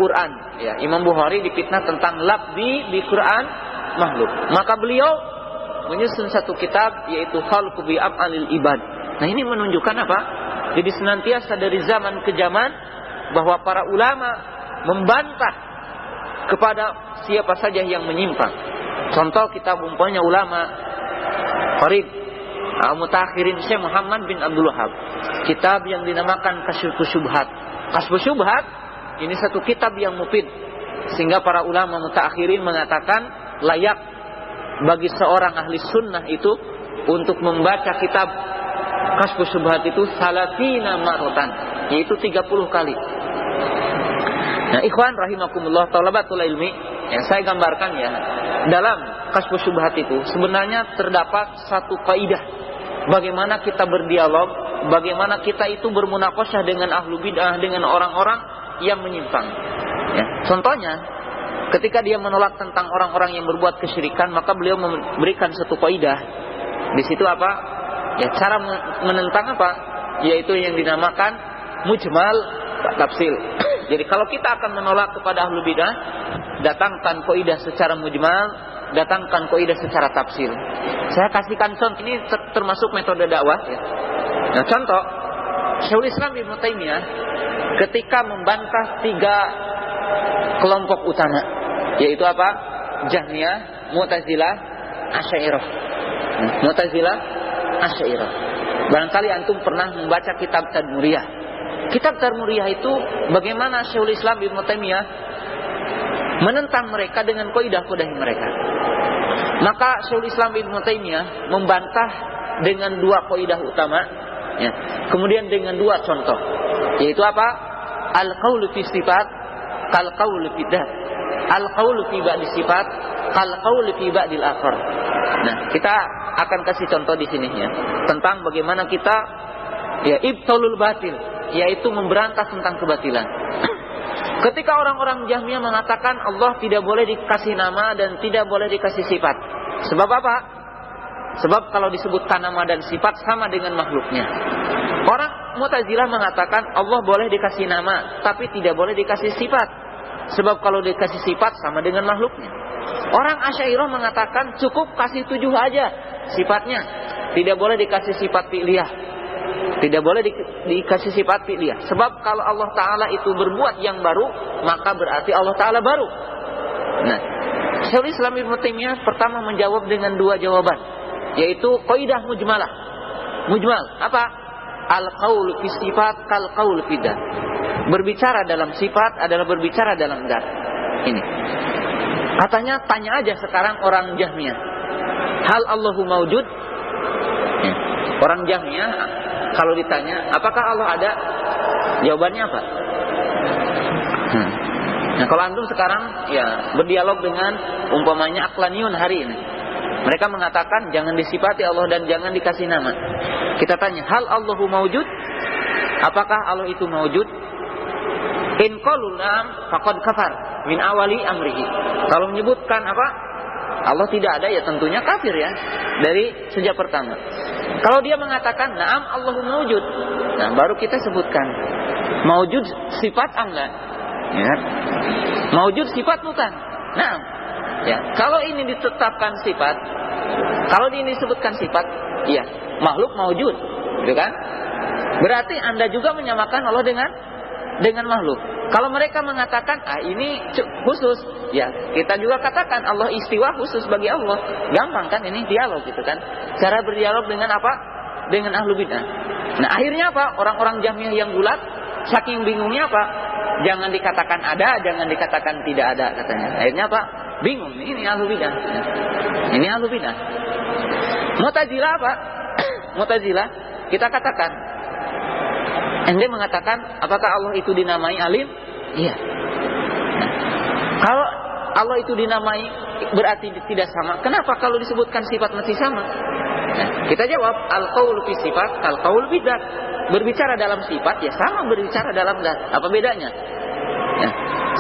Quran, ya, Imam Bukhari difitnah tentang labdi di Quran makhluk. Maka beliau menyusun satu kitab, yaitu Khalqu bi af'alil ibad. Nah, ini menunjukkan apa? Jadi senantiasa dari zaman ke zaman bahwa para ulama membantah kepada siapa saja yang menyimpang. Contoh kitab umpamanya ulama Farid Mutakhirin Syekh Muhammad bin Abdul Wahab, kitab yang dinamakan Kasyfus Syubhat. Kasyfus Syubhat ini satu kitab yang mufid, sehingga para ulama mutakhirin mengatakan layak bagi seorang ahli sunnah itu untuk membaca kitab Kasyfus Syubhat itu 30 maratan, yaitu 30 kali. Nah, ikhwan rahimakumullah, talabatul ilmi, yang saya gambarkan ya, dalam Kasyfus Syubhat itu sebenarnya terdapat satu kaidah bagaimana kita berdialog, bagaimana kita itu bermunaqasyah dengan ahlu bid'ah, dengan orang-orang yang menyimpang. Ya, contohnya ketika dia menolak tentang orang-orang yang berbuat kesyirikan, maka beliau memberikan satu kaidah. Di situ apa? Ya, cara menentang apa? Yaitu yang dinamakan mujmal tafsil. Jadi kalau kita akan menolak kepada ahlu bidah, datangkan kaidah secara mujmal, datangkan kaidah secara tafsil. Saya kasihkan contoh, ini termasuk metode dakwah ya. Nah, contoh Syekhul Islam Ibnu Taimiyah ketika membantah 3 kelompok utama, yaitu apa? Jahmiyah, Mu'tazilah, Asy'ariyah. Mu'tazilah, Asy'ariyah. Barangkali antum pernah membaca kitab Tadmuriyah. Kitab Tadmuriyah itu bagaimana Syekhul Islam Ibnu Taimiyah menentang mereka dengan kaidah-kaidah mereka. Maka Syekhul Islam Ibnu Taimiyah membantah dengan 2 kaidah utama ya. Kemudian dengan 2 contoh, yaitu apa? Al-qaulu fi sifat kal qaulu fi dzat. Al-qaulu fi ba'di sifat kal qaulu fi ba'dil akhar. Nah, kita akan kasih contoh di sini ya, tentang bagaimana kita ya ibtalul batil, yaitu memberantas tentang kebatilan. Ketika orang-orang Jahmiyah mengatakan Allah tidak boleh dikasih nama dan tidak boleh dikasih sifat. Sebab apa? Sebab kalau disebutkan nama dan sifat sama dengan makhluknya. Orang Mu'tazilah mengatakan Allah boleh dikasih nama tapi tidak boleh dikasih sifat. Sebab kalau dikasih sifat sama dengan makhluknya. Orang Asy'ariyah mengatakan cukup kasih 7 aja sifatnya. Tidak boleh dikasih sifat fi'liyah. Tidak boleh dikasih sifat fi'liyah. Sebab kalau Allah Ta'ala itu berbuat yang baru, maka berarti Allah Ta'ala baru. Nah, Syekhul Islam Ibnu Taimiyah pertama menjawab dengan 2 jawaban, yaitu kaidah mujmalah. Mujmal apa? Al-qaul fi sifat kal qaul fi dzat. Berbicara dalam sifat adalah berbicara dalam dzat. Ini. Katanya tanya aja sekarang orang Jahmiyah, hal Allahu maujud? Ya. Orang Jahmiyah kalau ditanya, apakah Allah ada? Jawabannya apa? Nah, kalau antum sekarang ya berdialog dengan umpamanya Aqlaniyun hari ini, mereka mengatakan jangan disifati Allah dan jangan dikasih nama. Kita tanya, hal Allahu maujud? Apakah Allah itu maujud? In qalu na'am faqad kafar min awali amrihi. Kalau menyebutkan apa? Allah tidak ada, ya tentunya kafir ya, dari sejak pertama. Kalau dia mengatakan na'am Allahu mawjud, nah baru kita sebutkan mawjud sifat enggak, ya. Mawjud sifat bukan. Na'am. Ya, kalau ini ditetapkan sifat, kalau ini disebutkan sifat, ya, makhluk mawjud, gitu kan? Berarti Anda juga menyamakan Allah dengan makhluk. Kalau mereka mengatakan ini khusus, ya kita juga katakan Allah istiwa khusus bagi Allah. Gampang kan ini dialog gitu kan? Cara berdialog dengan apa? Dengan ahlu bidah. Nah akhirnya apa? Orang-orang Jahmiyah yang gulat, saking bingungnya apa? Jangan dikatakan ada, jangan dikatakan tidak ada katanya. Akhirnya apa? Bingung. Ini ahlu bidah. Ini ahlu bidah. Mu'tazilah apa? Mu'tazilah kita katakan, Anda mengatakan apakah Allah itu dinamai alim? Iya. Nah, kalau Allah itu dinamai berarti tidak sama. Kenapa kalau disebutkan sifat masih sama? Nah, kita jawab al-qaul fi sifat al-qaul bidat. Berbicara dalam sifat ya sama berbicara dalam zat. Apa bedanya? Nah,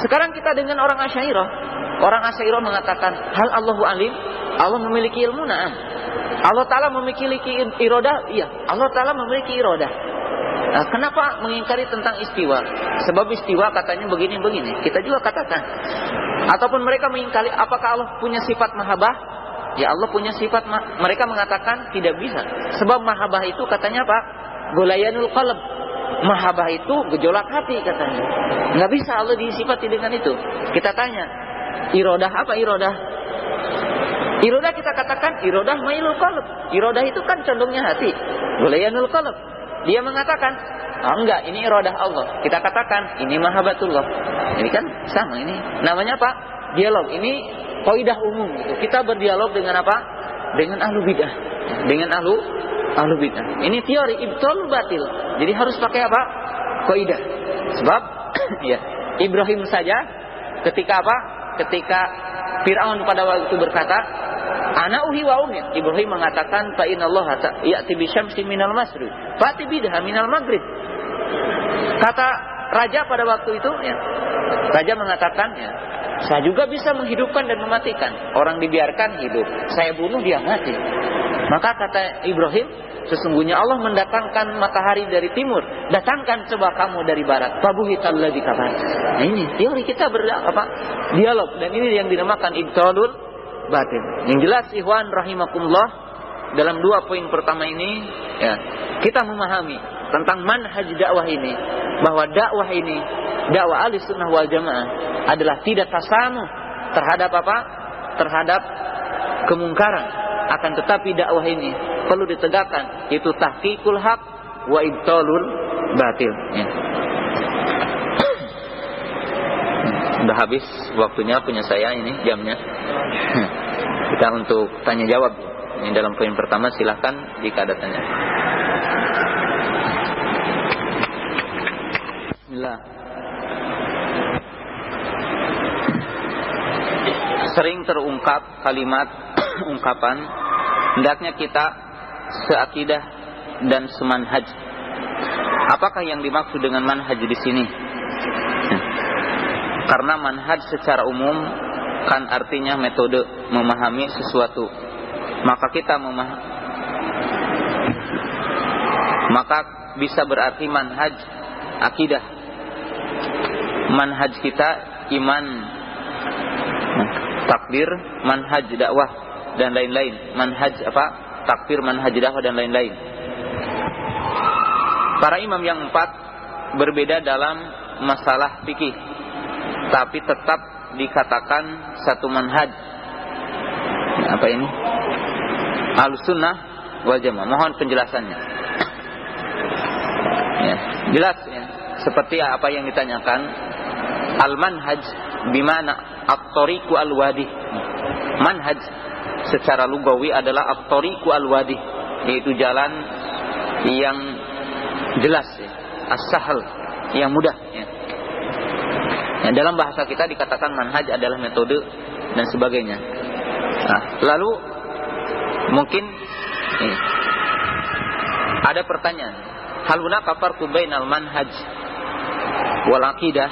sekarang kita dengan orang Asy'ariyah. Orang Asy'ariyah mengatakan hal Allahu alim, Allah memiliki ilmu, na'am. Allah Ta'ala memiliki iradah, iya. Allah Ta'ala memiliki iradah. Nah, kenapa mengingkari tentang istiwa? Sebab istiwa katanya begini-begini. Kita juga katakan. Ataupun mereka mengingkari apakah Allah punya sifat mahabbah? Ya Allah punya sifat mereka mengatakan tidak bisa. Sebab mahabbah itu katanya apa? Golayanul qalb. Mahabbah itu gejolak hati katanya. Nggak bisa Allah disifati dengan itu. Kita tanya, iradah apa iradah? Iradah kita katakan iradah mailul qalb. Iradah itu kan condongnya hati. Golayanul qalb. Dia mengatakan, enggak, ini iradah Allah. Kita katakan, ini mahabbatullah. Ini kan sama ini. Namanya apa? Dialog. Ini kaidah umum gitu. Kita berdialog dengan apa? Dengan ahlu bidah. Dengan ahlu bidah. Ini teori ibtal batil. Jadi harus pakai apa? Kaidah. Sebab ya, Ibrahim saja ketika apa? Ketika Fir'aun pada waktu itu berkata, ana uhi wa umit. Ibrahim mengatakan fa innallaha ya'ti bi syamsi minal masri fati bidha minal maghrib. Kata raja pada waktu itu ya, raja mengatakan ya, saya juga bisa menghidupkan dan mematikan. Orang dibiarkan hidup, saya bunuh dia mati. Maka kata Ibrahim, sesungguhnya Allah mendatangkan matahari dari timur, datangkan coba kamu dari barat. Fabuhitalladzi kafar. Nah ini teori kita dialog, dan ini yang dinamakan ibtalul batin. Yang jelas ikhwan rahimakumullah, dalam 2 poin pertama ini ya, kita memahami tentang manhaj dakwah ini, bahwa dakwah ini, dakwah Ahlussunnah wal Jamaah adalah tidak tasamuh terhadap apa? Terhadap kemungkaran. Akan tetapi dakwah ini perlu ditegakkan, itu tahqiqul haq wa ibtalul batil ya. Sudah habis waktunya punya saya ini jamnya. Kita untuk tanya jawab. Ini dalam poin pertama, silahkan jika ada tanya. Bismillah. Sering terungkap kalimat ungkapan hendaknya kita seakidah dan semanhaj. Apakah yang dimaksud dengan manhaj di sini? Karena manhaj secara umum kan artinya metode memahami sesuatu. Maka kita maka bisa berarti manhaj akidah. Manhaj kita iman, takdir, manhaj dakwah dan lain-lain. Manhaj apa? Takfir, manhaj dakwah dan lain-lain. Para imam yang 4 berbeda dalam masalah fikih, tapi tetap dikatakan satu manhaj. Apa ini? Ahlussunnah wal Jamaah. Mohon penjelasannya. Ya, jelas ya. Seperti apa yang ditanyakan, al-manhaj bimana at-tariqu al-wadih. Manhaj secara lugawi adalah at-tariqu al-wadih, yaitu jalan yang jelas ya, as-sahal, yang mudah ya. Ya, dalam bahasa kita dikatakan manhaj adalah metode dan sebagainya. Nah, lalu mungkin ada pertanyaan, hal hunaka farqu bainal manhaj wal aqidah?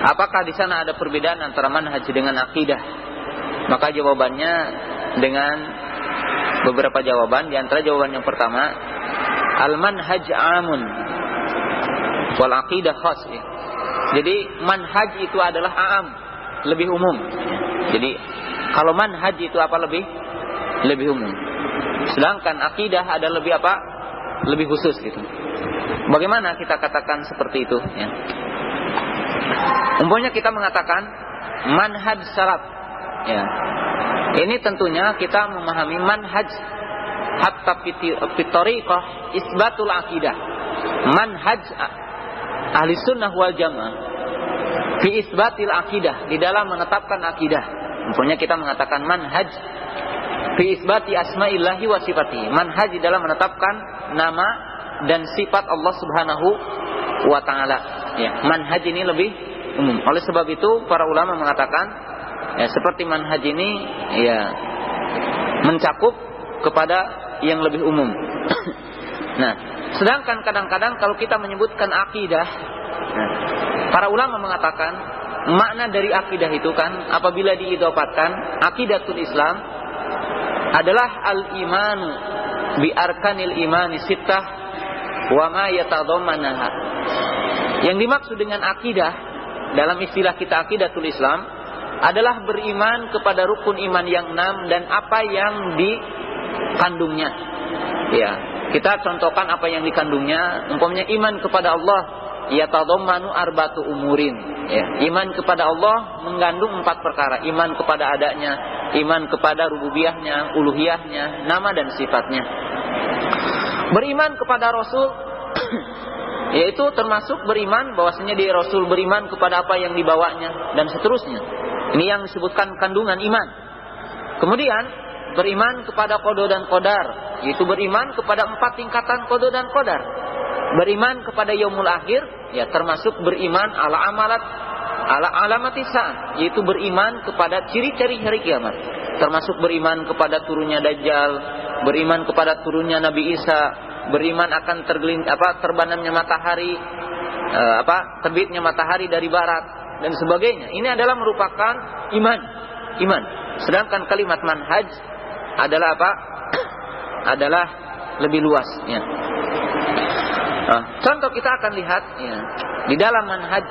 Apakah di sana ada perbedaan antara manhaj dengan akidah? Maka jawabannya dengan beberapa jawaban. Di antara jawaban yang pertama, al-manhaj amun wal aqidah khas. Jadi manhaj itu adalah am, lebih umum. Jadi kalau manhaj itu apa, lebih umum. Sedangkan akidah ada lebih apa? Lebih khusus gitu. Bagaimana kita katakan seperti itu ya? Umpamanya kita mengatakan manhaj salaf ya. Ini tentunya kita memahami manhaj hatta fi tariqah isbatul akidah. Manhaj ahli sunnah wal jamaah fi isbatil akidah, di dalam menetapkan akidah. Umpamanya kita mengatakan manhaj fi isbati asma'illahi wa sifatihi. Manhaj di dalam menetapkan nama dan sifat Allah Subhanahu wa taala. Ya, manhaj ini lebih umum. Oleh sebab itu para ulama mengatakan ya, seperti manhaj ini ya mencakup kepada yang lebih umum. Nah, sedangkan kadang-kadang kalau kita menyebutkan akidah, nah, para ulama mengatakan makna dari akidah itu kan apabila diidopatkan akidatul Islam adalah al-imanu bi arkanil imani sittah wa ma yatadhammanaha. Yang dimaksud dengan akidah dalam istilah kita akidatul Islam adalah beriman kepada rukun iman yang 6 dan apa yang dikandungnya. Ya, kita contohkan apa yang dikandungnya. Umpamanya iman kepada Allah yatadhammanu arba'atu umurin. Ya, iman kepada Allah mengandung 4 perkara. Iman kepada adanya, iman kepada rububiyahnya, uluhiyahnya, nama dan sifatnya. Beriman kepada Rasul yaitu termasuk beriman bahwasanya dia Rasul, beriman kepada apa yang dibawanya dan seterusnya. Ini yang disebutkan kandungan iman. Kemudian beriman kepada qada dan qadar, yaitu beriman kepada 4 tingkatan qada dan qadar. Beriman kepada yaumul akhir, ya termasuk beriman ala alamati sa'ah, yaitu beriman kepada ciri-ciri hari kiamat. Termasuk beriman kepada turunnya Dajjal, beriman kepada turunnya Nabi Isa, beriman akan terbenamnya matahari, terbitnya matahari dari barat dan sebagainya. Ini adalah merupakan iman. Sedangkan kalimat manhaj adalah apa? Adalah lebih luas ya. Contoh kita akan lihat ya, di dalam manhaj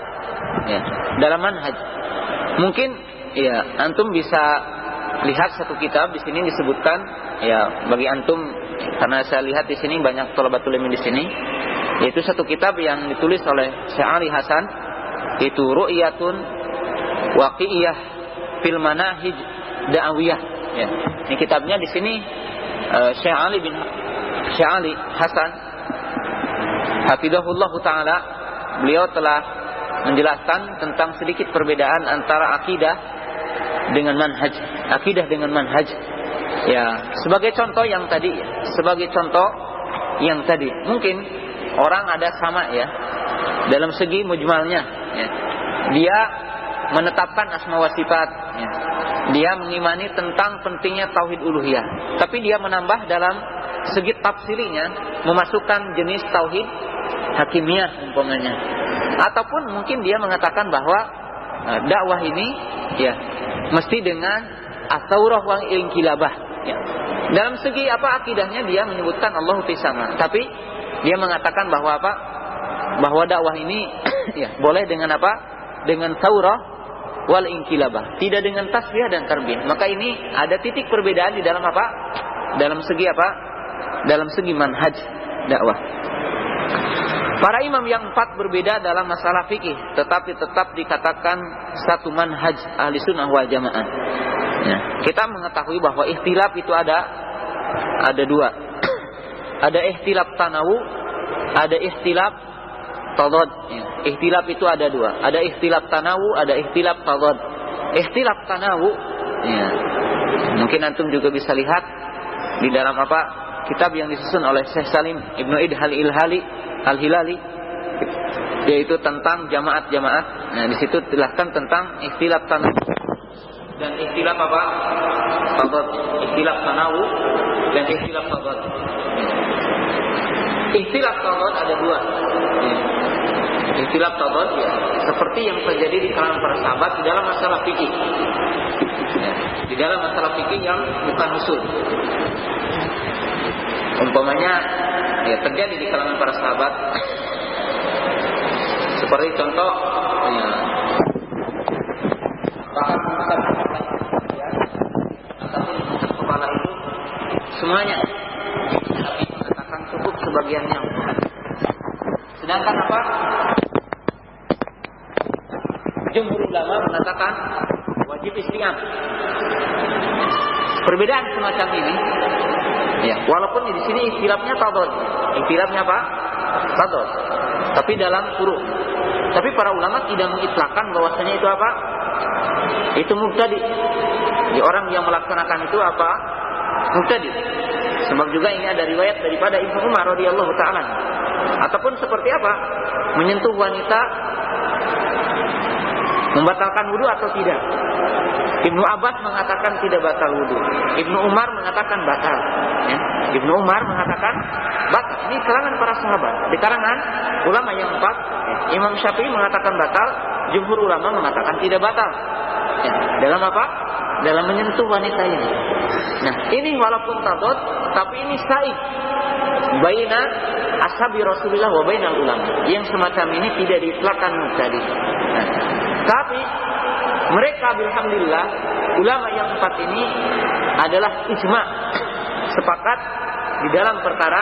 ya, dalam manhaj mungkin ya antum bisa lihat satu kitab di sini disebutkan ya bagi antum, karena saya lihat di sini banyak thalabatul ilmi di sini, yaitu satu kitab yang ditulis oleh Syekh Ali Hasan, yaitu Ru'yatun Waqi'iyah fil Manahij Da'awiyah ya. Ini kitabnya di sini Syekh Ali Hasan hafidhahullah taala, beliau telah menjelaskan tentang sedikit perbedaan antara akidah dengan manhaj, akidah dengan manhaj. Ya, sebagai contoh yang tadi, mungkin orang ada sama ya dalam segi mujmalnya. Ya. Dia menetapkan asma wa sifat. Ya. Dia mengimani tentang pentingnya tauhid uluhiyah, tapi dia menambah dalam segi tafsirinya, memasukkan jenis tauhid hakimiyah umpamanya. Ataupun mungkin dia mengatakan bahwa dakwah ini ya mesti dengan at-taurah wal inqilabah ya. Dalam segi akidahnya dia menyebutkan Allahu Tisama, tapi dia mengatakan bahwa bahwa dakwah ini ya boleh dengan dengan taurah wal inqilabah, tidak dengan tasbih dan tarbih. Maka ini ada titik perbedaan di dalam dalam segi dalam segi manhaj dakwah. Para imam yang 4 berbeda dalam masalah fikih, tetapi tetap dikatakan satu manhaj ahli sunnah wal jamaah. Ya. Kita mengetahui bahwa ikhtilaf itu ada 2. Ada ikhtilaf tanawu, ada ikhtilaf tadad. Ya. Ikhtilaf itu ada 2. Ada ikhtilaf tanawu, ada ikhtilaf tadad. Ikhtilaf tanawu, ya. Mungkin antum juga bisa lihat di dalam kitab yang disusun oleh Syekh Salim Ibnu Id Al-Hilali, yaitu tentang jamaat-jamaat. Nah, di situ dijelaskan tentang ikhtilaf tanawu dan ikhtilaf tadad, ikhtilaf tanawu dan ikhtilaf tadad. Ikhtilaf tadad ada 2. Ya. Ikhtilaf tadad ya seperti yang terjadi di kalangan para sahabat di dalam masalah fikih. Ya, di dalam masalah fikih yang bukan usul. Umpamanya ya terjadi di kalangan para sahabat. Seperti contoh ya, bahkan mengangkat kepala ya, ataupun mengangkat kepala itu semuanya tapi mengatakan cukup sebagiannya. Sedangkan apa? Jumhur ulama mengatakan wajib isti'am. Perbedaan semacam ini ya, walaupun di sini ikhtilafnya tadad. Ikhtilafnya apa? Tadad. Tapi dalam furu'. Tapi para ulama tidak mengitlakkan bahwasanya itu apa? Itu mubtadi. Jadi orang yang melaksanakan itu apa? Mubtadi. Sebab juga ini ada riwayat daripada Ibnu Umar radhiyallahu ta'ala. Ataupun seperti apa? Menyentuh wanita membatalkan wudu atau tidak? Ibnu Abbas mengatakan tidak batal wudu. Ibnu Umar mengatakan batal. Ya. Ibnu Umar mengatakan batal. Ini kalangan para sahabat. Di kalangan ulama yang 4, ya. Imam Syafi'i mengatakan batal. Jumhur ulama mengatakan tidak batal. Ya. Dalam apa? Dalam menyentuh wanita ini. Nah, ini walaupun tadad, tapi ini sa'id baina ashabi Rasulullah wa bainal ulama. Yang semacam ini tidak diitlakkan tadi. Nah, tapi mereka alhamdulillah ulama yang 4 ini adalah ijma, sepakat di dalam perkara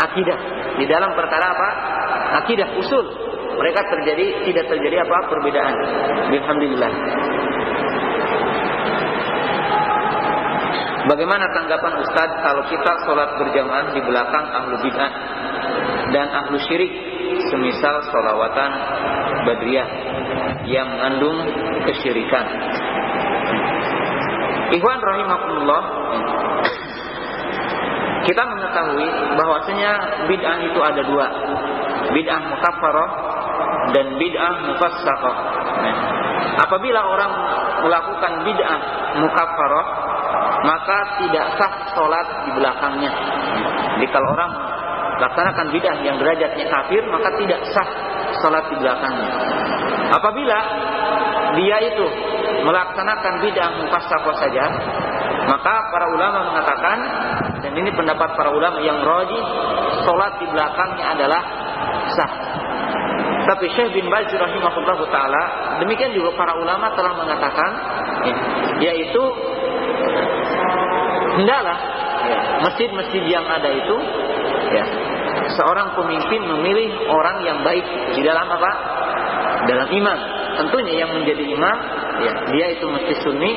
akidah. Di dalam perkara apa? Akidah, usul. Mereka tidak terjadi apa? Perbedaan. Alhamdulillah. Bagaimana tanggapan Ustaz kalau kita sholat berjamaah di belakang ahlu bid'ah dan ahlu syirik, semisal sholawatan badriyah yang mengandung kesyirikan? Ikhwan rahimakumullah, kita mengetahui bahwasanya bid'ah itu ada 2, bid'ah mukaffarah dan bid'ah mufassaqah. Apabila orang melakukan bid'ah mukaffarah, maka tidak sah sholat di belakangnya. Jadi kalau orang laksanakan bid'ah yang derajatnya kafir, maka tidak sah sholat di belakangnya. Apabila dia itu melaksanakan bid'ah mufassaqah saja, maka para ulama mengatakan, dan ini pendapat para ulama yang rajih, sholat di belakangnya adalah sah. Tapi Syekh bin Baz rahimahullah ta'ala, demikian juga para ulama telah mengatakan, yaitu hendaklah masjid-masjid yang ada itu, ya, seorang pemimpin memilih orang yang baik di dalam apa? Dalam iman. Tentunya yang menjadi imam, ya, dia itu mesti sunni,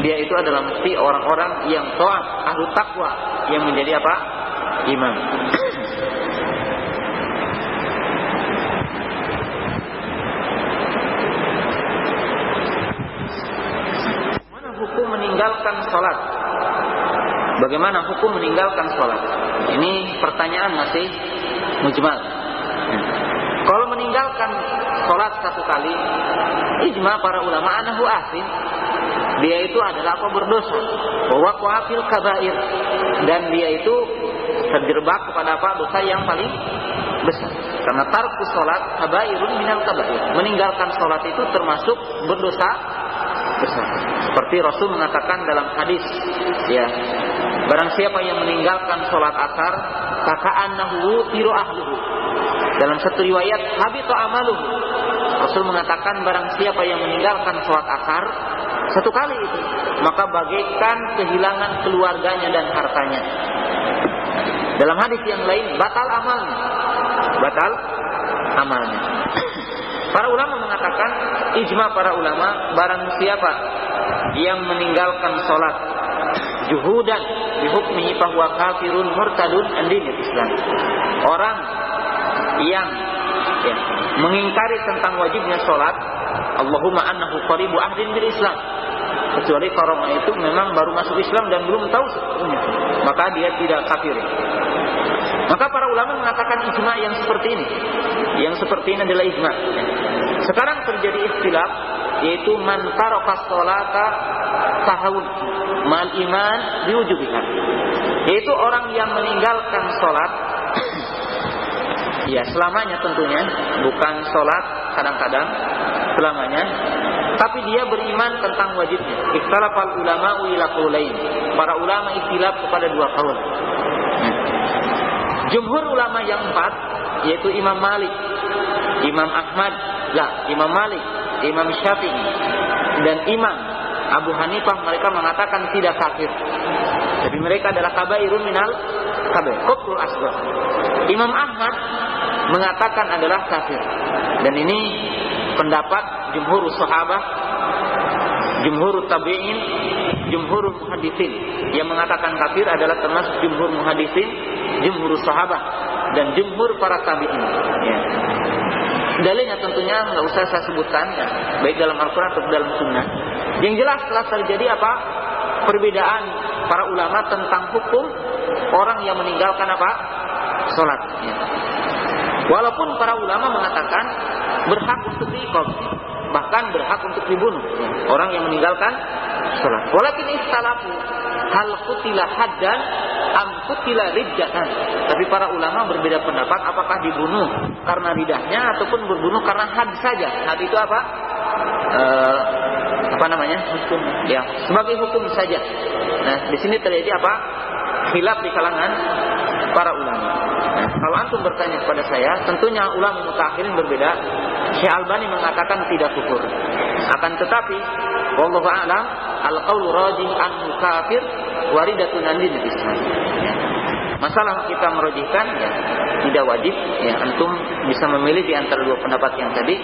dia itu adalah mesti orang-orang yang taat, ahlu taqwa, yang menjadi apa? Imam. Mana hukum meninggalkan sholat? Bagaimana hukum meninggalkan sholat? Ini pertanyaan masih mujmal. Kalau meninggalkan sholat satu kali, ijma para ulama anahu asin, dia itu adalah apa? Berdosa. Wa waqa'il kabair, dan dia itu terjerat kepada apa? Dosa yang paling besar. Karena tarku sholat kabairun minal kabair. Meninggalkan sholat itu termasuk berdosa besar. Seperti Rasul mengatakan dalam hadis, ya, barang siapa yang meninggalkan sholat asar, kaka'annahu tiru ahluhu. Dalam satu riwayat, habita amaluhu. Rasul mengatakan barang siapa yang meninggalkan sholat asar satu kali itu, maka bagaikan kehilangan keluarganya dan hartanya. Dalam hadis yang lain, batal amalnya. Batal amalnya. Para ulama mengatakan, ijma para ulama, barang siapa yang meninggalkan sholat juhudan bihukmihi fahuwa kafirun murtadun an dinil Islam. Orang yang, ya, mengingkari tentang wajibnya sholat, Allahumma annahu qaribu ahdin bil Islam, kecuali kalau itu memang baru masuk Islam dan belum tahu sebetulnya, maka dia tidak kafir. Maka para ulama mengatakan ijma yang seperti ini. Yang seperti ini adalah ijma. Sekarang terjadi ikhtilaf, yaitu man taraka sholata sahawun mal iman biwujubiha, yaitu orang yang meninggalkan sholat, ya selamanya tentunya, bukan sholat kadang-kadang, selamanya, tapi dia beriman tentang wajibnya. Ikhtalafal ulama'u ila qaulain. Para ulama ikhtilaf kepada dua qaul. Jumhur ulama yang 4 yaitu Imam Malik, Imam Ahmad, Imam Malik, Imam Syafi'i dan Imam Abu Hanifah, mereka mengatakan tidak kafir. Jadi mereka adalah kabairun minal kabair, kufrul asghar. Imam Ahmad mengatakan adalah kafir. Dan ini pendapat jumhur sahabat, jumhur tabi'in, jumhur muhaddisin. Yang mengatakan kafir adalah termasuk jumhur muhaddisin, jumhur sahabat dan jumhur para tabi'in. Ya. Dalilnya tentunya nggak usah saya sebutkan, ya, baik dalam Al-Quran atau dalam Sunnah. Yang jelas telah terjadi apa? Perbedaan para ulama tentang hukum orang yang meninggalkan apa? Sholat. Ya. Walaupun para ulama mengatakan berhak untuk diiqam, bahkan berhak untuk dibunuh, ya, orang yang meninggalkan sholat. Walakin ikhtalafu hal qutila haddan am qutila riddatan. Tapi para ulama berbeda pendapat apakah dibunuh karena ridahnya ataupun berbunuh karena had saja. Had itu apa? Hukum. Ya, sebagai hukum saja. Nah, di sini terjadi apa? Khilaf di kalangan para ulama. Nah, kalau antum bertanya kepada saya, tentunya ulama mutakhirin berbeda. Syekh Albani mengatakan tidak kufur. Akan tetapi, wallahu a'lam, al-qaulu rajih anhu kafir waridatun anil Islam. Ya. Masalah kita merojihkan, ya, tidak wajib. Ya, antum bisa memilih di antara dua pendapat yang tadi.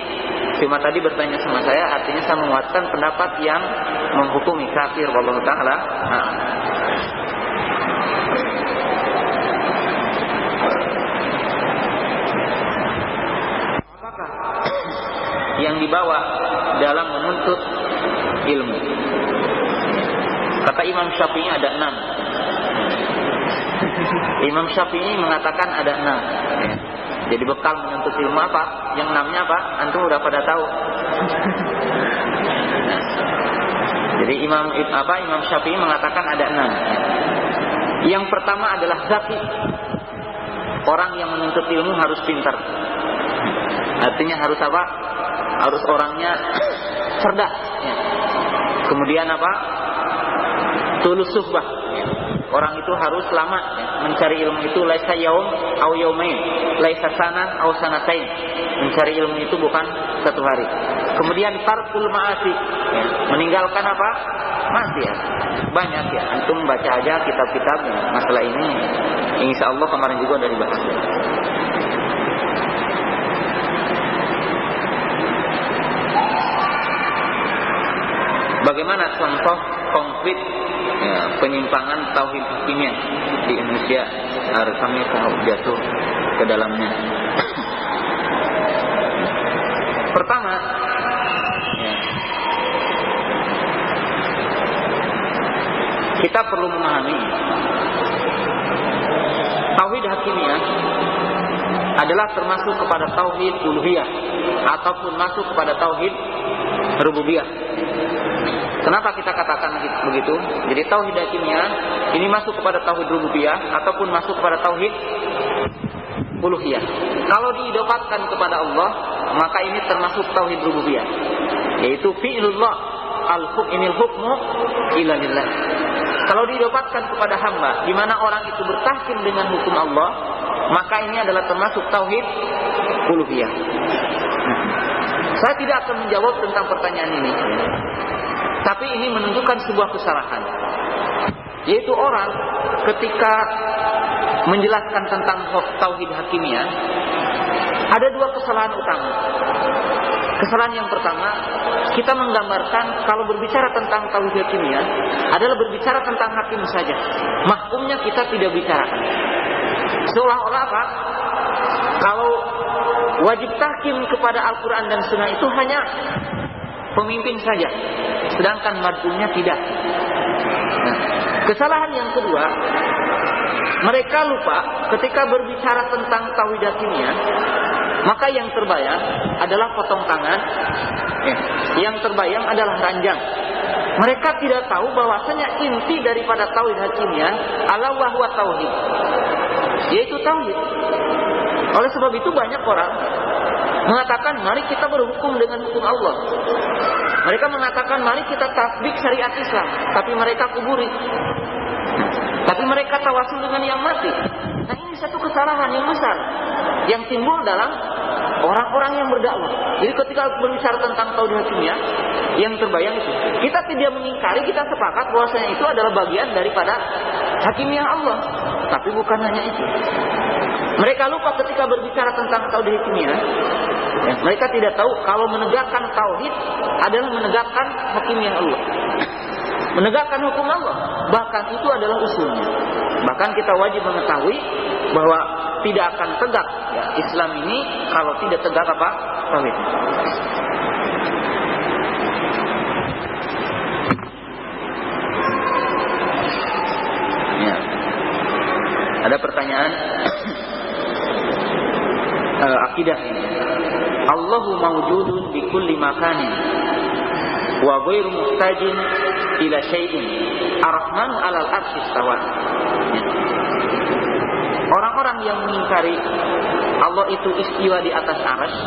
Cuma tadi bertanya sama saya, artinya saya menguatkan pendapat yang menghukumi kafir, wallahu ta'ala. Apakah yang dibawa dalam menuntut ilmu? Kata Imam Syafi'i ada 6. Imam Syafi'i mengatakan ada 6. Ya. Jadi bekal menuntut ilmu apa? Yang 6-nya apa? Antum udah pada tahu. Jadi Imam Syafi'i mengatakan ada 6. Yang pertama adalah zaki. Orang yang menuntut ilmu harus pintar. Artinya harus apa? Harus orangnya cerdas. Ya. Kemudian apa? Tulus suhbah. Ya. Orang itu harus lama, ya, mencari ilmu itu. Laisa yaum au yaumain, laisa sanan au sanatain. Mencari ilmu itu bukan satu hari. Kemudian tarkul ma'asi, ya, meninggalkan apa? Maksiat. Banyak, ya, antum baca aja kitab-kitab, ya, masalah ini. Insya Allah kemarin juga udah dibahas. Bagaimana contoh konkret, ya, penyimpangan tauhid hakimiyah di Indonesia agar kami jatuh ke dalamnya? Pertama, ya, kita perlu memahami tauhid hakimiyah adalah termasuk kepada tauhid uluhiyah ataupun masuk kepada tauhid rububiyah. Kenapa kita katakan begitu? Jadi tauhid hakimiyah ini masuk kepada tauhid rububiyah ataupun masuk kepada tauhid uluhiyah. Kalau diidopatkan kepada Allah, maka ini termasuk tauhid rububiyah, yaitu fi'lullah al-hukmil hukmu illa lillah. Kalau diidopatkan kepada hamba, di mana orang itu bertahkim dengan hukum Allah, maka ini adalah termasuk tauhid uluhiyah. Saya tidak akan menjawab tentang pertanyaan ini, tapi ini menunjukkan sebuah kesalahan, yaitu orang ketika menjelaskan tentang tauhid hakimiyah ada dua kesalahan utama. Kesalahan yang pertama, kita menggambarkan kalau berbicara tentang tauhid hakimiyah adalah berbicara tentang hakim saja, mahkumnya kita tidak bicarakan. Seolah-olah apa? Kalau wajib tahkim kepada Al-Quran dan Sunnah itu hanya pemimpin saja, sedangkan marjumnya tidak. Nah, kesalahan yang kedua, mereka lupa ketika berbicara tentang tauhid hakimiyah, maka yang terbayang adalah potong tangan, yang terbayang adalah ranjang. Mereka tidak tahu bahwasanya inti daripada tauhid hakimiyah ala wahwa tauhid, yaitu tauhid. Oleh sebab itu banyak orang mengatakan mari kita berhukum dengan hukum Allah. Mereka mengatakan mari kita tatbik syariat Islam, tapi mereka kuburi. Tapi mereka tawasul dengan yang mati. Nah, ini satu kesalahan yang besar yang timbul dalam orang-orang yang berdakwah. Jadi ketika berbicara tentang tauhid hakimiyah, yang terbayang itu, kita tidak mengingkari, kita sepakat bahwasanya itu adalah bagian daripada hakimiyah Allah. Tapi bukan hanya itu. Mereka lupa ketika berbicara tentang tauhid hakimiyah, ya, mereka tidak tahu kalau menegakkan tauhid adalah menegakkan hakimiyah Allah. Menegakkan hukum Allah, bahkan itu adalah usulnya. Bahkan kita wajib mengetahui bahwa tidak akan tegak ya, Islam ini kalau tidak tegak apa? Tauhid. Ya. Ada pertanyaan akidah ini. Allahu mawjudun bi kulli makanin wa ghairu muhtajin ila syai'in. Ar-Rahmanu 'alal 'arsy istawa. Orang-orang yang mengingkari Allah itu istiwa di atas arsy,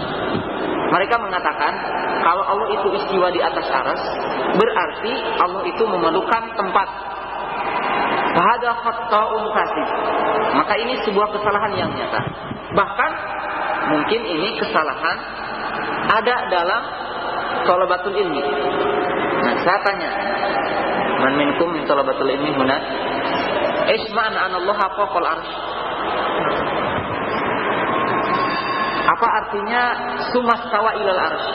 mereka mengatakan kalau Allah itu istiwa di atas arsy, berarti Allah itu memerlukan tempat. Fahada khata'un fasih. Maka ini sebuah kesalahan yang nyata. Bahkan mungkin ini kesalahan ada dalam thalabatul ilmi. Nah, saya tanya, man minkum min thalabatul ilmi huna? Isma'an anallaha fawqal arsy. Apa artinya sumastawa ilal arsy?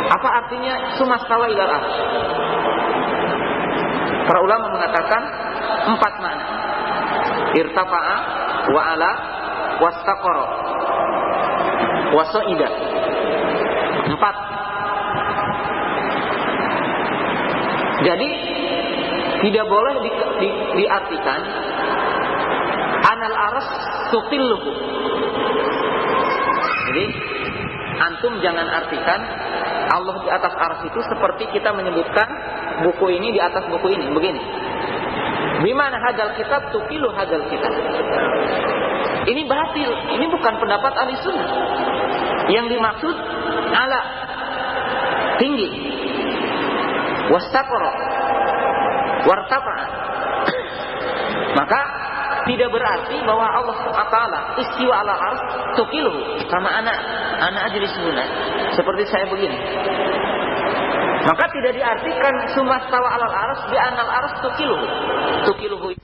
Apa artinya sumastawa ilal arsy? Para ulama mengatakan 4 makna. Irtafa'a wa ala wastaqara wa sa'ida. 4. Jadi tidak boleh diartikan anal aras tuqilluhu. Jadi antum jangan artikan Allah di atas aras itu seperti kita menyebutkan buku ini di atas buku ini, begini. Bimana hadal kitab tuqilu hadal kitab. Ini batil, ini bukan pendapat ahli sunnah. Yang dimaksud ala, tinggi, wastaqara, wartafa'a. Maka tidak berarti bahwa Allah SWT istiwa ala ars tuqiluhu sama anak ajlisuna, seperti saya begini. Maka tidak diartikan sumastawa alal ars bi anal ars tuqiluhu